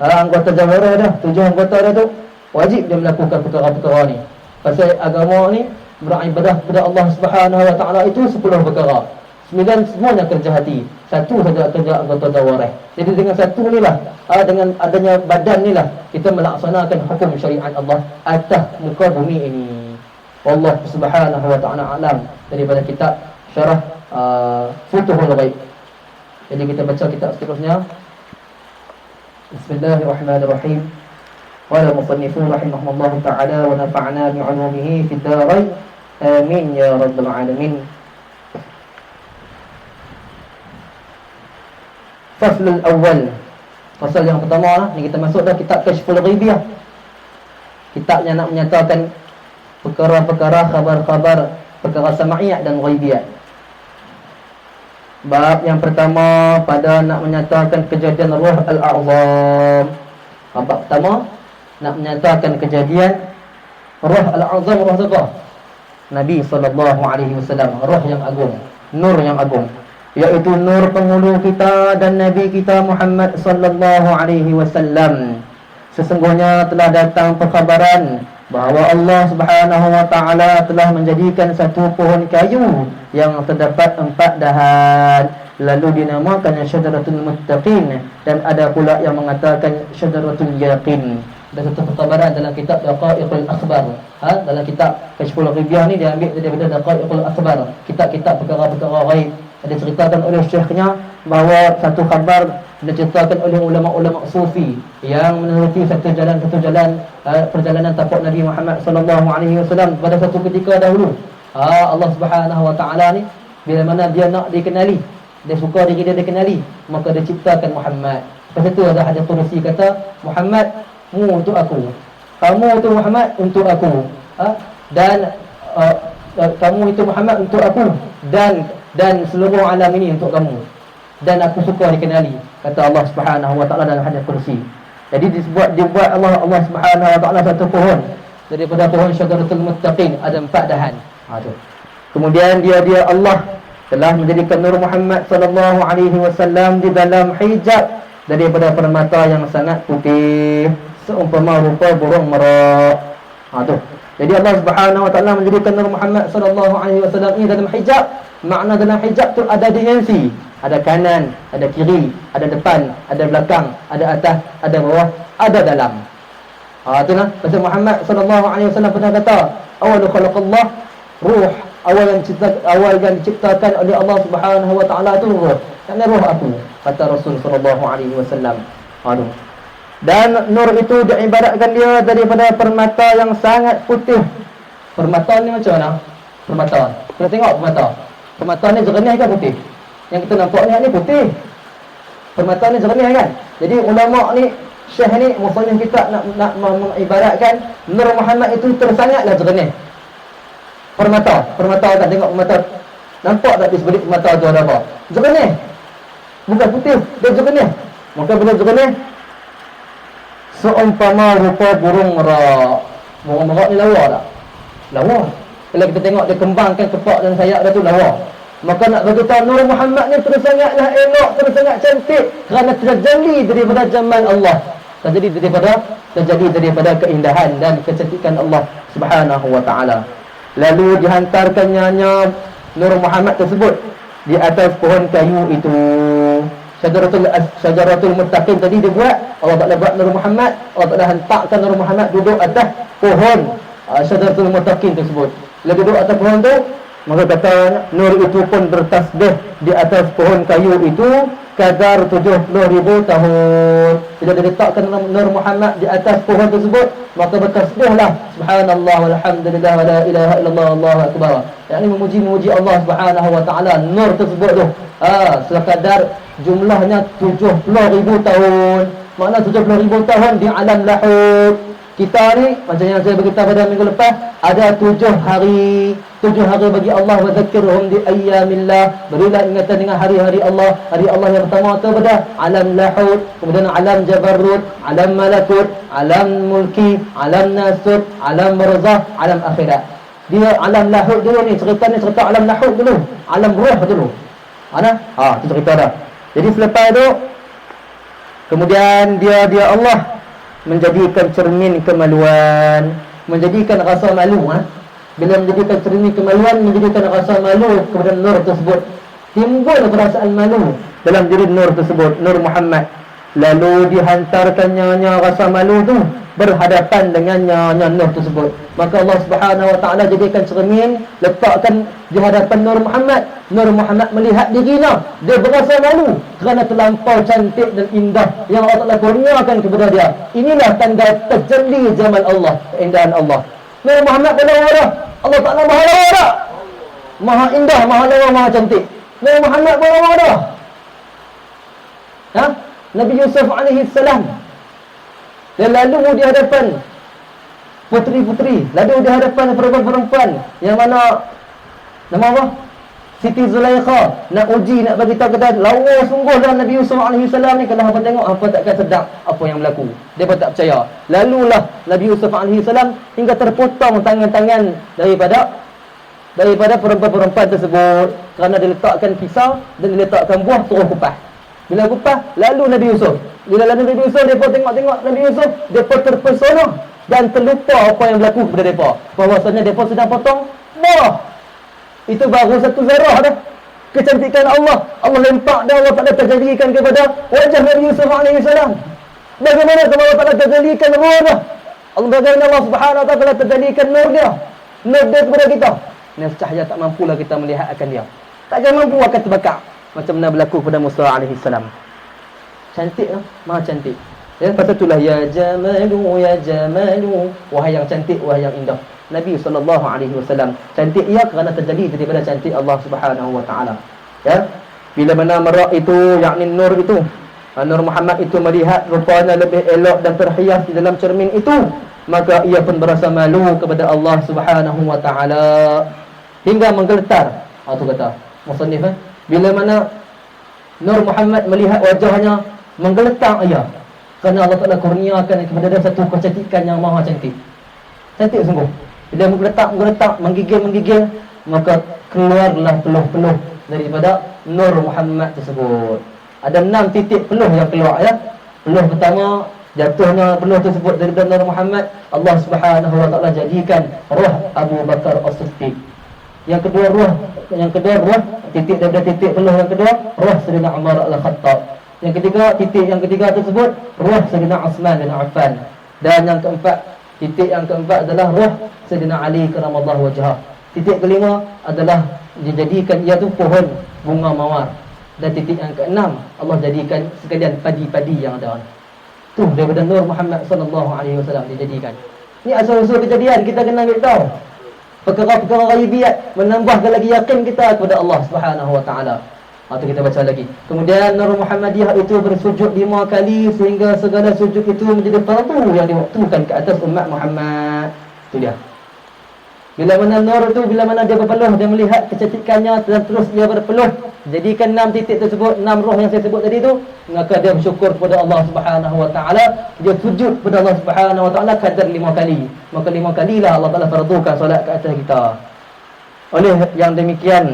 Speaker 3: Anggota jawara dah, 7 anggota dah tu, wajib dia melakukan perkara-perkara ni. Pasal agama ni beribadah kepada Allah Subhanahu Wa Taala itu 10 perkara. 9 semuanya kerja hati, 1 saja kerja anggota jawarah. Jadi dengan 1 ni lah, dengan adanya badan ni lah, kita melaksanakan hukum syariat Allah atas muka bumi ini. Allah Subhanahu Wa Taala alam. Daripada kitab syarah Futuhul Ghaib. Jadi kita baca kitab seterusnya. Bismillahirrahmanirrahim. Qala musannifun rahimahullah ta'ala wa nafa'na bi'ulumihi fid darain. Amin ya rabbal alamin. Faslul awal. Fasal yang pertama lah, ni kita masuk dah kitab Kashful Ghaibiyah. Kitab yang nak menyatakan perkara-perkara, khabar-khabar, perkara sama'iyah dan ghaibiyah. Bab yang pertama pada nak menyatakan kejadian Ruh Al-A'zam. Bab pertama nak menyatakan kejadian Ruh Al-A'zam. Ruh siapa? Nabi SAW. Ruh yang agung, nur yang agung, iaitu nur penghulu kita dan Nabi kita Muhammad SAW. Sesungguhnya telah datang perkhabaran bahawa Allah Subhanahu Wa Taala telah menjadikan satu pohon kayu yang terdapat 4 dahan, lalu dinamakannya Syajaratul Muttaqin, dan ada pula yang mengatakan Syajaratul Yaqin. Ada satu perkhabaran dalam kitab Daqaiqul Akhbar. Dalam kitab Kashful Ghaibiyah ni dia ambil daripada Daqaiqul Akhbar, kitab-kitab perkara-perkara ghaib. Ada ceritakan oleh syekhnya bahawa satu khabar diceritakan oleh ulama-ulama sufi yang meneruti satu jalan perjalanan tapak Nabi Muhammad SAW pada satu ketika dahulu. Allah Subhanahu Wa Taala ni bila mana dia nak dikenali, dia suka diri dia dikenali, maka dia ciptakan Muhammad. Lepas itu ada hadis qudsi kata, Muhammadmu untuk aku, kamu itu Muhammad untuk aku, dan kamu itu Muhammad untuk aku, dan seluruh alam ini untuk kamu, dan aku suka dikenali, kata Allah Subhanahu Wa Taala dalam hadis qudsi. Jadi dibuat Allah Subhanahu Wa Taala satu pohon daripada pohon Syajaratul Muttaqin, ada 4 dahan. Kemudian dia Allah telah menjadikan Nur Muhammad SAW di dalam hijab daripada permata yang sangat putih, seumpama rupa burung merak. Jadi Allah Subhanahu Wa Taala menjadikan Nur Muhammad SAW ini dalam hijab. Makna dalam hijab tu ada dimensi, ada kanan, ada kiri, ada depan, ada belakang, ada atas, ada bawah, ada dalam. Itulah pasal Muhammad SAW pernah kata, awal khalaqallah ruh, awal yang diciptakan oleh Allah Subhanahu Wa Taala tu ruh. Kerana ruh aku, kata Rasul SAW. Aduh. Dan nur itu diibaratkan dia daripada permata yang sangat putih. Permata ni macam mana? Permata. Kita tengok permata. Permata ni jernih kan putih? Yang kita nampak ni putih. Permata ni jernih kan? Jadi ulama ni, Syekh ni, musannif kita nak mengibaratkan Nur Muhammad itu tersangatlah jernih. Permata kan, tengok permata. Nampak tak di sebalik permata tu ada apa? Jernih. Bukan putih, dia jernih. Maka bila jernih, seumpama rupa burung merak. Burung merak ni lawa tak? Lawa. Kalau kita tengok dia kembangkan kepak dan sayap dia tu lawa. Maka nak bagi tahu Nur Muhammad ni tersangatlah elok, tersangat cantik kerana terjadi daripada jamal Allah. Terjadi daripada keindahan dan kecantikan Allah Subhanahu wa taala. Lalu dihantarkannya Nur Muhammad tersebut di atas pohon kayu itu. Syajaratul Muttaqin tadi dia buat, Allah Taala buat Nur Muhammad, Allah Taala hantarkan Nur Muhammad duduk atas pohon Syajaratul Muttaqin tersebut. Bila duduk atas pohon tu, maka kata nur itu pun bertasbih di atas pohon kayu itu kadar 70,000 tahun. Bila diletakkan Nur Muhammad di atas pohon tersebut, maka bertasbihlah subhanallah walhamdulillah wa la ilaha illallah Allahu akbar. Yang ini memuji Allah Subhanahu wa taala nur tersebut tu. Sekadar jumlahnya 70,000 tahun. Makna 70,000 tahun di alam lahud. Kita ni macam yang saya beritahu pada minggu lepas, ada 7 hari. 7 hari bagi Allah, wa dzakirhum bi ayyamillah. Berilah ingatan dengan hari-hari Allah. Hari Allah yang pertama tu pada alam lahud, kemudian alam jabarut, alam malakut, alam mulki, alam nasut, alam barzakh, alam akhirat. Dia alam lahud dulu ni, cerita alam lahud dulu, alam ruh dulu. Itu cerita dah. Jadi selepas itu kemudian dia Allah menjadikan cermin kemaluan, menjadikan rasa malu. Bila menjadikan cermin kemaluan, menjadikan rasa malu kepada nur tersebut, timbul perasaan malu dalam diri nur tersebut, Nur Muhammad. Lalu dihantarkannya rasa malu tu berhadapan dengannya nur tersebut. Maka Allah Subhanahu wa taala jadikan cermin, letakkan di hadapan Nur Muhammad. Nur Muhammad melihat dirinya, dia berasa malu kerana terlampau cantik dan indah yang Allah Taala kurniakan kepada dia. Inilah tanda tajalli jamal Allah, keindahan Allah. Nur Muhammad lawa, Allah Taala maha lawa, maha indah, maha lawa, maha cantik. Nur Muhammad lawa dah. Nabi Yusuf alaihi salam, dia lalu di hadapan puteri-puteri, lalu di hadapan perempuan-perempuan yang mana nama apa? Siti Zulaikha nak uji, nak bagi tahu kata lawa sungguh dah Nabi Yusuf alaihi salam ni. Kalau hangpa tengok, hangpa takkan sedap apa yang berlaku. Depa tak percaya. Lalulah Nabi Yusuf alaihi salam hingga terpotong tangan-tangan daripada perempuan-perempuan tersebut kerana diletakkan pisau dan diletakkan buah suruh kupas. Bila kupas, lalu Nabi Yusuf. Bila lalu Nabi Yusuf, mereka tengok Nabi Yusuf, mereka terpesona dan terlupa apa yang berlaku kepada mereka. Bahawasanya mereka sedang potong buah. Itu baru satu zarah dah. Kecantikan Allah, Allah lempak dan Allah Ta'ala terjadikan kepada wajah Nabi Yusuf AS. Bagaimana kalau Allah Ta'ala terjadikan ruh dah? Bagaimana Allah Subhanahu Wa Ta'ala terjadikan nur dia? Nur dia kepada kita. Nescaya tak mampulah kita melihat akan dia. Takkan mampu akan terbakar. Macam mana berlaku kepada Musa AS. Cantik lah, maha cantik. Ya, pasal itulah ya jamalu, wahai yang cantik, wahai yang indah. Nabi SAW cantik ia kerana terjadi daripada cantik Allah Subhanahu Wa Taala. Ya, bila mana merak itu, yakni nur itu, Nur Muhammad itu melihat rupanya lebih elok dan terhias di dalam cermin itu, maka ia pun berasa malu kepada Allah Subhanahu Wa Taala hingga menggeletar. Itu kata musannif, bila mana Nur Muhammad melihat wajahnya menggeletar ia, kerana Allah Ta'ala kurniakan kepada dia satu kecantikan yang maha cantik. Cantik sungguh. Bila menggeletak, menggigil, maka keluarlah peluh-peluh daripada Nur Muhammad tersebut. Ada 6 titik peluh yang keluar, ya. Peluh pertama, jatuhnya peluh tersebut daripada Nur Muhammad, Allah Subhanahu Wa Ta'ala jadikan roh Abu Bakar As-Siddiq. Yang kedua roh titik daripada titik peluh yang kedua, roh Sayyidina Umar Al-Khattab. Yang ketiga tersebut roh Sayyidina Uthman bin Affan. Dan yang keempat, titik yang keempat adalah roh Sayyidina Ali karamallahu wajhah. Titik kelima adalah dijadikan iaitu pohon bunga mawar. Dan titik yang keenam, Allah jadikan sekalian padi-padi yang ada. Tu daripada Nur Muhammad sallallahu alaihi wasallam dijadikan. Ni asal-usul kejadian kita kena ambil tahu. Perkara-perkara ghaibiyat menambahkan lagi yakin kita kepada Allah Subhanahu wa taala. Itu kita baca lagi. Kemudian Nur Muhammadiyah itu bersujud 5 kali sehingga segala sujud itu menjadi fardu yang diwaktukan ke atas umat Muhammad. Itu dia. Bila mana nur itu, bila mana dia berpeluh, dia melihat kecantikannya dan terus dia berpeluh, jadikan 6 titik tersebut, 6 roh yang saya sebut tadi itu, maka dia bersyukur kepada Allah Subhanahu wa taala, dia sujud kepada Allah Subhanahu wa taala kadar 5 kali. Maka 5 kalilah Allah Taala fardukan solat ke atas kita. Oleh yang demikian,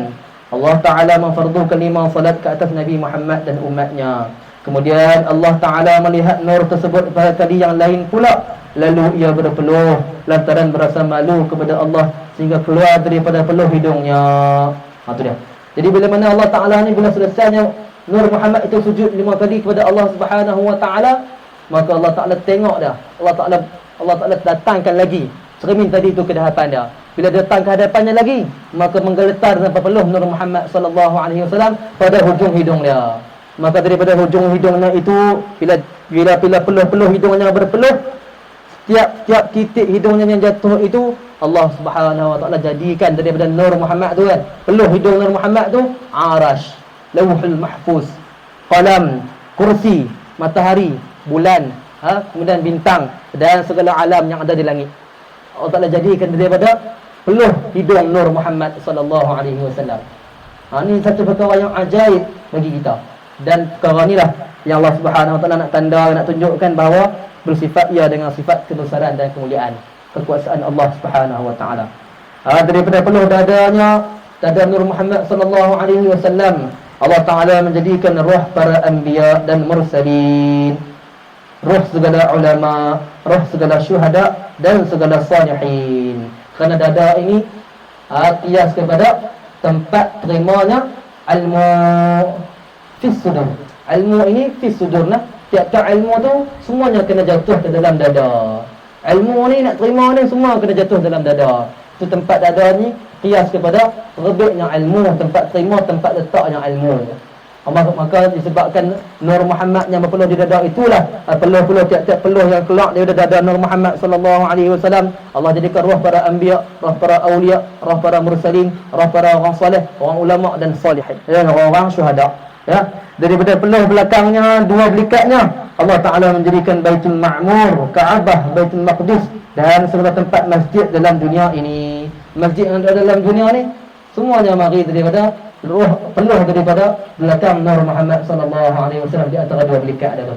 Speaker 3: Allah Taala memfardukan 5 solat ke atas Nabi Muhammad dan umatnya. Kemudian Allah Taala melihat nur tersebut pada kali yang lain pula, lalu ia berpeluh lantaran berasa malu kepada Allah sehingga keluar daripada peluh hidungnya. Itu dia. Jadi bila mana Allah Taala ni bila selesainya Nur Muhammad itu sujud 5 kali kepada Allah Subhanahu wa taala, maka Allah Taala tengok dah. Allah Taala datangkan lagi cermin tadi itu ke hadapan dia. Bila datang ke hadapannya lagi, maka menggeletar sampai peluh Nur Muhammad sallallahu alaihi wasallam pada hujung hidung dia. Maka daripada hujung hidungnya itu, bila peluh hidungnya berpeluh, tiap titik hidungnya yang jatuh itu Allah Subhanahu wa taala jadikan daripada Nur Muhammad tu kan. Peluh hidung Nur Muhammad tu Arash, Lauhul Mahfuz, Qalam, kursi, matahari, bulan, kemudian bintang dan segala alam yang ada di langit. Allah Taala jadikan daripada peluh hidung Nur Muhammad sallallahu alaihi wasallam. Ini satu perkara yang ajaib bagi kita. Dan perkara inilah yang Allah Subhanahu wa taala nak tanda, nak tunjukkan bahawa bersifat ia dengan sifat kebesaran dan kemuliaan, kekuasaan Allah Subhanahu wa taala. Daripada peluh dadanya dada Nur Muhammad sallallahu alaihi wasallam, Allah Taala menjadikan roh para anbiya dan mursalin, roh segala ulama, roh segala syuhada dan segala salihin. Kerana dada ini kias kepada tempat terimanya ilmu fis sudur. Ilmu ini fis sudur nah. Tiap-tiap ilmu tu semuanya kena jatuh ke dalam dada. Ilmu ni nak terima ni semua kena jatuh dalam dada. Itu tempat dada ni kias kepada rebitnya ilmu, tempat terima, tempat letaknya ilmu. Maka disebabkan Nur Muhammad yang berpeluh di dada itulah peluh-peluh, tiap-tiap peluh yang keluar daripada dada Nur Muhammad sallallahu alaihi wasallam, Allah jadikan roh para anbiya, roh para aulia, roh para mursalin, roh para orang soleh, orang ulama dan salihin dan orang syuhada. Ya, daripada peluh belakangnya, 2 belikatnya, Allah Taala menjadikan Baitul Ma'mur, Kaabah, Baitul Maqdis dan segala tempat masjid dalam dunia ini. Masjid yang ada dalam dunia ni semuanya mari daripada roh peluh daripada belakang Nur Muhammad sallallahu alaihi wasallam di antara 2 belikat ada tu.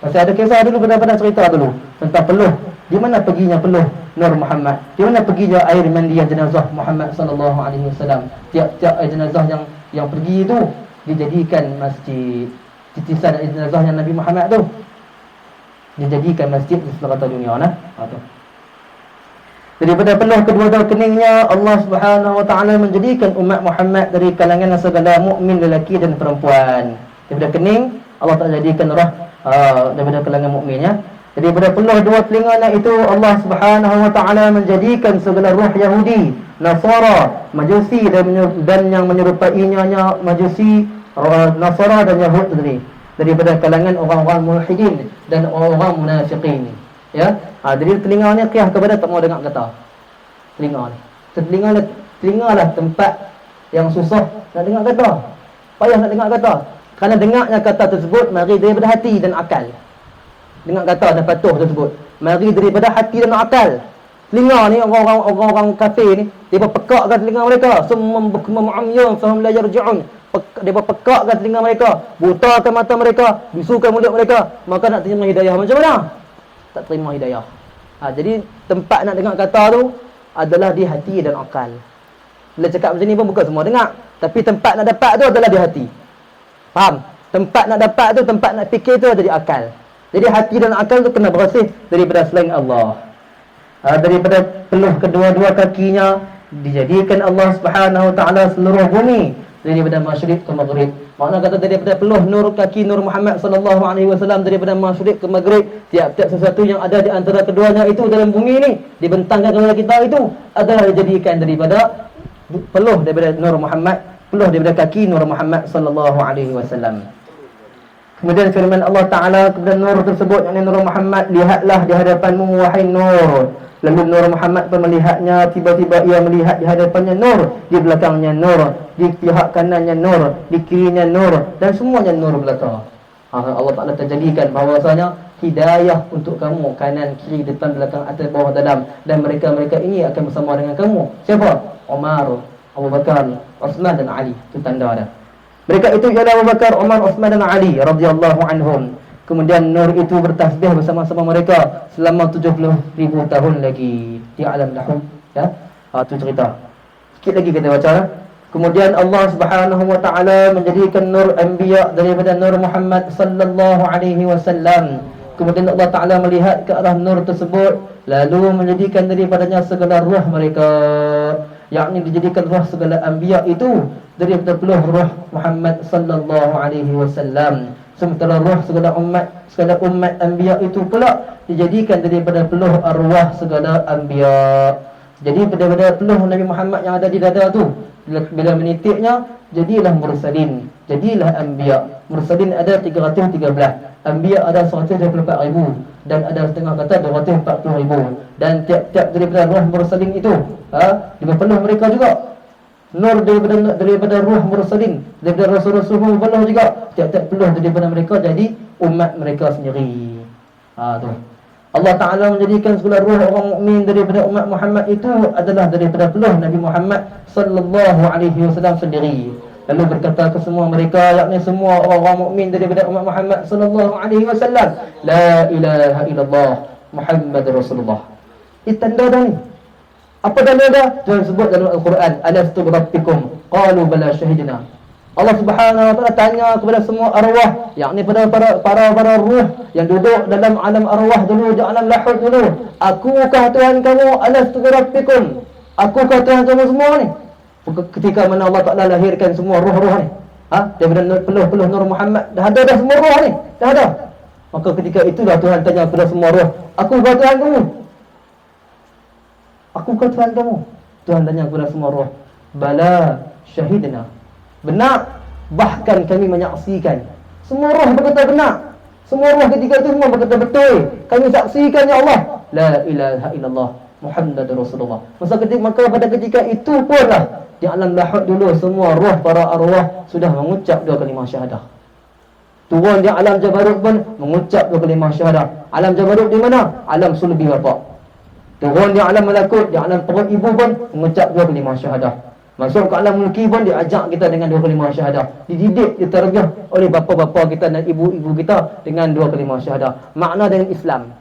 Speaker 3: Masih ada kisah dulu, pernah cerita dulu tentang peluh. Di mana perginya peluh Nur Muhammad? Di mana perginya air mandian jenazah Muhammad sallallahu alaihi wasallam? Tiap-tiap jenazah yang pergi itu dijadikan masjid. Titisan jenazahnya Nabi Muhammad tu dijadikan masjid di seluruh dunia nah. Tu. Daripada peluh kedua-dua keningnya, Allah Subhanahu wa taala menjadikan umat Muhammad dari kalangan segala mukmin lelaki dan perempuan. Daripada kening Allah Taala jadikan roh daripada kalangan mukminnya. Daripada peluh 2 telinganya itu Allah Subhanahu wa taala menjadikan segala roh Yahudi, Nasara, Majusi dan yang menyerupainya Majusi, Nasara dan Yahud tadi, daripada kalangan orang-orang mulhidin dan orang munafiqin. Ya, jadi telinganya kias kepada tak mau dengar kata. Telinga ni. Telinga lah tempat yang susah nak dengar kata. Payah nak dengar kata. Kerana dengarnya kata tersebut mari daripada hati dan akal. Dengar kata dan patuh tersebut mari daripada hati dan akal. Telinga ni orang-orang kafir ni, dia pekakkan telinga mereka, summum bukmum umyun fahum la yarji'un. Dia pekakkan telinga mereka, butakan mata mereka, bisukan mulut mereka, maka nak terima hidayah macam mana? Tak terima hidayah. Jadi tempat nak dengar kata tu adalah di hati dan akal. Bila cakap macam ni pun bukan semua dengar, tapi tempat nak dapat tu adalah di hati. Faham? Tempat nak dapat tu, tempat nak fikir tu ada di akal. Jadi hati dan akal tu kena bersih daripada selain Allah. Daripada peluh kedua-dua kakinya dijadikan Allah Subhanahu wa taala seluruh bumi, daripada masyriq ke maghrib. Makna kata daripada peluh nur kaki Nur Muhammad sallallahu alaihi wasallam, daripada masyriq ke maghrib, tiap-tiap sesuatu yang ada di antara keduanya itu dalam bumi ini dibentangkan kepada kita itu adalah dijadikan daripada peluh daripada Nur Muhammad, peluh daripada kaki Nur Muhammad sallallahu alaihi wasallam. Kemudian firman Allah Ta'ala kepada Nur tersebut, yakni Nur Muhammad, lihatlah di hadapanmu wahai Nur. Lalu Nur Muhammad pun melihatnya, tiba-tiba ia melihat di hadapannya Nur, di belakangnya Nur, di pihak kanannya Nur, di kirinya Nur, dan semuanya Nur belaka. Allah Ta'ala terjadikan bahawasanya hidayah untuk kamu, kanan, kiri, depan, belakang, atas, bawah, dalam. Dan mereka-mereka ini akan bersama dengan kamu. Siapa? Umar, Abu Bakar, Uthman dan Ali. Itu tanda dah. Mereka itu ialah Abu Bakar, Umar, Uthman dan Ali radhiyallahu anhum. Kemudian Nur itu bertasbih bersama-sama mereka selama 70,000 tahun lagi di alam lahum. Ya, itu cerita. Sikit lagi kita baca. Kemudian Allah Subhanahu wa taala menjadikan Nur anbiya daripada Nur Muhammad sallallahu alaihi wasallam. Kemudian Allah Ta'ala melihat ke arah Nur tersebut, lalu menjadikan daripadanya segala ruh mereka, yakni dijadikan ruh segala anbiya itu daripada peluh ruh Muhammad sallallahu alaihi wasallam. Sementara ruh segala umat anbiya itu pula dijadikan daripada peluh arwah segala anbiya. Jadi daripada peluh Nabi Muhammad yang ada di dada tu, bila menitiknya, jadilah mursalin, jadilah anbiya. Mursalin ada 313, anbiya ada 124,000, dan ada setengah kata 240,000. Dan tiap-tiap daripada ruh mursalin itu, juga penuh mereka juga. Nur daripada ruh mursalin, daripada rasul-rasul penuh juga. Tiap-tiap penuh daripada mereka jadi umat mereka sendiri. Tu. Allah Ta'ala menjadikan segala ruh orang mukmin daripada umat Muhammad itu adalah daripada peluh Nabi Muhammad sallallahu alaihi wasallam sendiri. Lalu berkata ke semua mereka, yakni semua orang-orang mukmin daripada umat Muhammad sallallahu alaihi wasallam, la ilaha illallah Muhammadur Rasulullah. Ini tanda dah ni. Apa tanda dah? Tuhan sebut dalam Al-Quran, alastu birabbikum qalu bala syahidna. Allah Subhanahu wa taala tanya kepada semua arwah, yakni para ruh yang duduk dalam alam arwah dulu, di alam lahud dulu, akukah Tuhan kamu? Alastu birabbikum? Akukah Tuhan kamu semua ni? Ketika mana Allah Ta'ala lahirkan semua ruh-ruh ni, daripada peluh-peluh Nur Muhammad, dah ada semua ruh ni, dah ada. Maka ketika itulah Tuhan tanya kepada semua ruh, akukah Tuhan kamu? Akukah Tuhan kamu? Tuhan tanya kepada semua ruh, bala syahidna. Benar, bahkan kami menyaksikan. Semua roh berkata benar. Semua roh ketika itu semua berkata betul. Kami saksikan ya Allah, la ilaha illallah Muhammadur Rasulullah. Maka pada ketika itu pula di alam lahud dulu semua roh para arwah sudah mengucap dua kalimah syahadah. Turun di alam Jabarut pun mengucap dua kalimah syahadah. Alam Jabarut di mana? Alam sulbi bapa. Turun di alam malakut, di alam perut ibu pun mengucap dua kalimah syahadah. Masuk ke alam mulki pun diajak kita dengan dua kalimah syahadah. Dididik, diterbiah oleh bapa-bapa kita dan ibu-ibu kita dengan dua kalimah syahadah. Makna dengan Islam.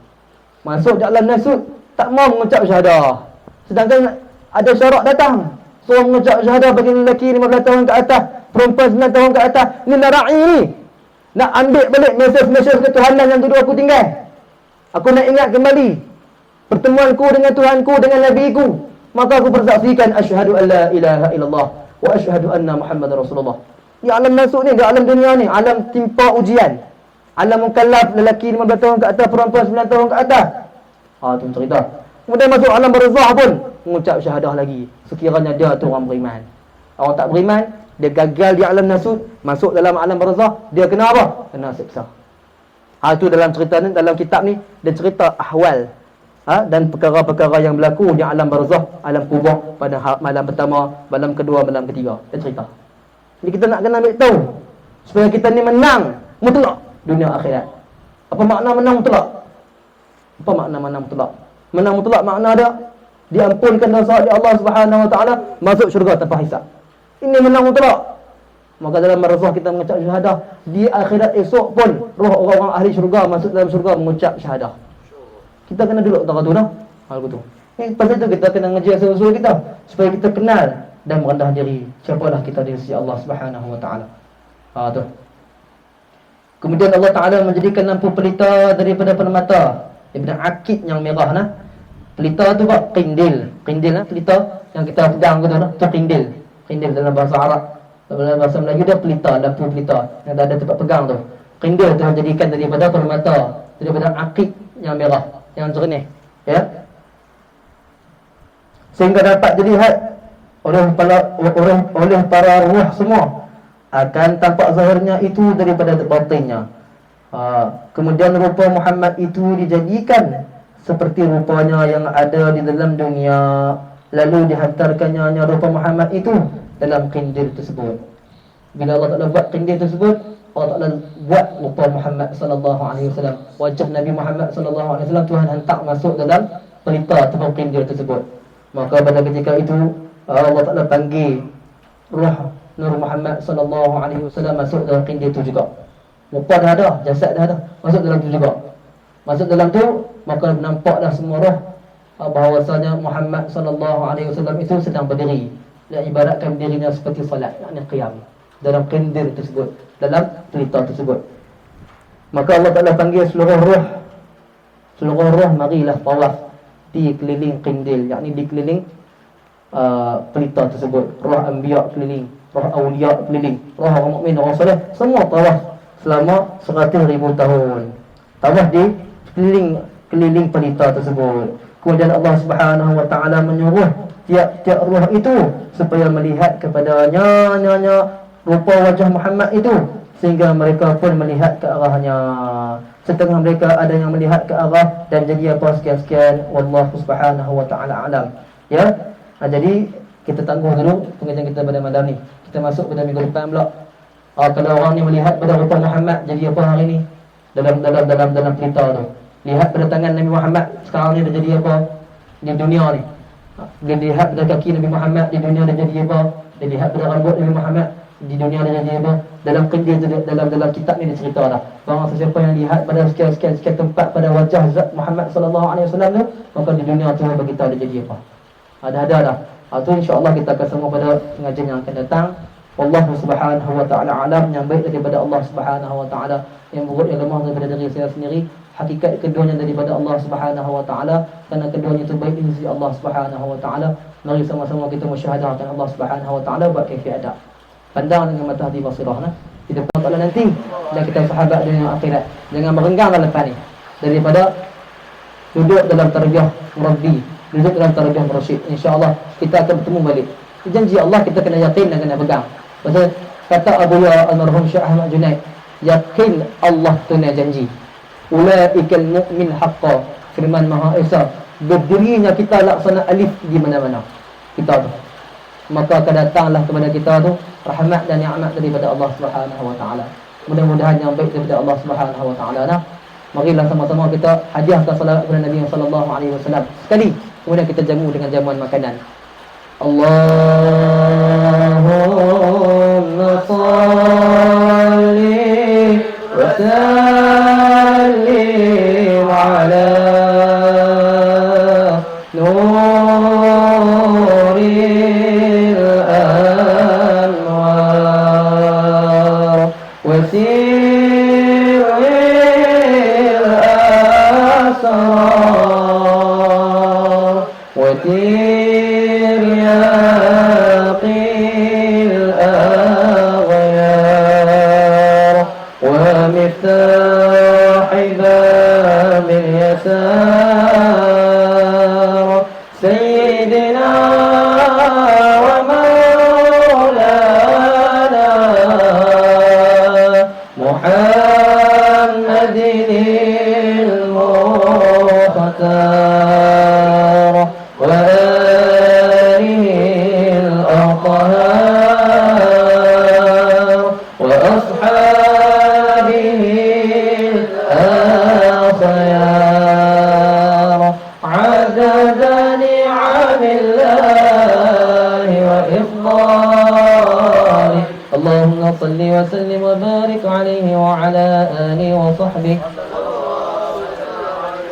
Speaker 3: Masuk di alam nasut, tak mau mengucap syahadah. Sedangkan ada syarat datang, suruh mengucap syahadah bagi lelaki 15 tahun ke atas, perempuan 9 tahun ke atas. Ni nak ra'i ni, nak ambil balik mesej-mesej ketuhanan yang dulu aku tinggal. Aku nak ingat kembali pertemuanku dengan Tuhanku, dengan Nabiku. Maka aku bersaksikan asyhadu an la ilaha illallah wa asyhadu anna Muhammadar Rasulullah. Di alam nasuk ni, di alam dunia ni, alam timpa ujian. Alam mukallaf, lelaki 15 tahun ke atas, perempuan 9 tahun ke atas. Tu cerita. Kemudian masuk alam barzakh pun mengucap syahadah lagi. Sekiranya dia tu orang beriman. Orang tak beriman, dia gagal di alam nasut, masuk dalam alam barzakh, dia kena apa? Kena siksa. Itu dalam cerita ni, dalam kitab ni, dia cerita ahwal dan perkara-perkara yang berlaku di alam barzakh, alam kubur pada malam pertama, malam kedua, malam ketiga. Dia cerita. Jadi kita nak kena ambil tahu supaya kita ni menang mutlak dunia akhirat. Apa makna menang mutlak? Apa makna menang mutlak? Menang mutlak makna dia diampunkan dosa di Allah Subhanahu wa taala, masuk syurga tanpa hisab. Ini menang mutlak. Maka dalam barzakh kita mengucap syahadah, di akhirat esok pun roh orang-orang ahli syurga masuk dalam syurga mengucap syahadah. Kita kena duduk tak tu dah. Hal betul. Pasal tu kita kena ngaji asal-usul kita supaya kita kenal dan merendah diri siapalah kita di sisi Allah Subhanahu wa taala. Tu. Kemudian Allah Taala menjadikan lampu pelita daripada permata, daripada akid yang merah nah. Pelita tu pak qindil. Qindil pelita yang kita pegang tu nah, tu qindil. Qindil dalam bahasa Arab. Dalam bahasa Melayu dia pelita, lampu pelita yang ada tempat pegang tu. Qindil tu dijadikan daripada permata, daripada akid yang merah, yang jernih, ya, sehingga dapat dilihat oleh para ruh semua. Akan tampak zahirnya itu daripada batinnya.
Speaker 2: Kemudian rupa Muhammad itu dijadikan seperti rupanya yang ada di dalam dunia, lalu dihantarkannya rupa Muhammad itu dalam kindir tersebut. Bila Allah Ta'ala buat kindir tersebut, Allah Ta'ala buat rupa Muhammad sallallahu alaihi wasallam, wajah Nabi Muhammad sallallahu alaihi wasallam Tuhan hantar masuk dalam pelita atau kindir tersebut. Maka pada ketika itu Allah Ta'ala panggil roh Nur Muhammad sallallahu alaihi wasallam masuk dalam kindir itu juga. Rupa dah ada, jasad dah ada, masuk dalam tu juga. Masuk dalam tu, maka nampaklah semua roh bahawasanya Muhammad sallallahu alaihi wasallam itu sedang berdiri. Dan ibaratkan dirinya seperti salat, yakni qiyam dalam kindir tersebut, dalam pelita tersebut. Maka Allah Ta'ala panggil seluruh roh marilah tawaf di keliling kindir, yakni di keliling pelita tersebut. Roh anbiya keliling, roh awliya keliling, roh orang mukmin, orang soleh, semua tawaf selama 100,000 tahun. Tawaf di keliling pelita tersebut. Kemudian Allah Subhanahu wa taala menyuruh tiap-tiap roh itu supaya melihat kepadanya rupa wajah Muhammad itu, sehingga mereka pun melihat ke arahnya. Setengah mereka ada yang melihat ke arah dan jadi apa sekian-sekian, wallahu subhanahu wa taala alam. Ya. Jadi kita tangguh dulu pengajian kita pada malam ni. Kita masuk pada minggu depan pula. Kalau orang ni melihat pada rupa Muhammad, jadi apa hari ni? Dalam pelita tu. Lihat pada tangan Nabi Muhammad sekarang ni dah jadi apa di dunia ni. Dia lihat pada kaki Nabi Muhammad di dunia dah jadi apa? Dia lihat pada rambut Nabi Muhammad di dunia dah jadi apa? Dalam kindir tu, dalam kitab ni dia cerita dah. Bahawa sesiapa yang lihat pada sekian tempat pada wajah zat Muhammad sallallahu alaihi wasallam tu, maka di dunia tu bagi kita dah jadi apa? Ada dah. Tu insya-Allah kita akan sambung pada pengajian yang akan datang. Wallahu subhanahu wa ta'ala alam. Yang baik daripada Allah subhanahu wa ta'ala, yang buruk yang lemah daripada diri saya sendiri. Hakikat keduanya daripada Allah subhanahu wa ta'ala, kerana keduanya itu baik di sisi Allah subhanahu wa ta'ala. Mari sama-sama kita musyahadahkan Allah subhanahu wa ta'ala buat kaifiat adab. Pandang dengan mata hati basirah di depan Allah nanti, dan kita sahabat dunia akhirat. Jangan merenggang dalam lepas ni daripada duduk dalam tarbiyah murabbi, duduk dalam tarbiyah mursyid. InsyaAllah kita akan bertemu balik. Janji Allah kita kena yakin dan kena pegang. Betul? Kata Abu Ya Almarhum Syekh Ahmad Junaid, yakin Allah tunai janji. Ulaikal mu'min haqqa. Firman Maha Esa, berdirinya kita laksana alif di mana-mana kita tu, maka akan datanglah kepada kita tu rahmat dan nikmat daripada Allah Subhanahu wa taala. Mudah-mudahan yang baik daripada Allah Subhanahu wa taala. Marilah sama-sama kita hadiahkan salawat kepada Nabi sallallahu alaihi wasallam sekali, kemudian kita jamu dengan jamuan makanan. Allahumma salli wa sallim ala nuril anwar wa sirril asrar wa مفتاح باب اليسار سيدنا ومولانا محمد المختار وآله الأطهار وأصحابه الأخيار عدد نعم الله وإفضاله. اللهم صل وسلم وبارك عليه وعلى آله وصحبه.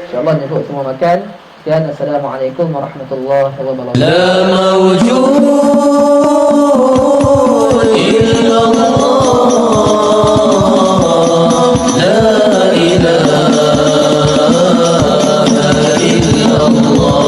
Speaker 2: InsyaAllah nyebut semua makan. Sekian, Assalamualaikum warahmatullahi wabarakatuh.
Speaker 1: لا موجود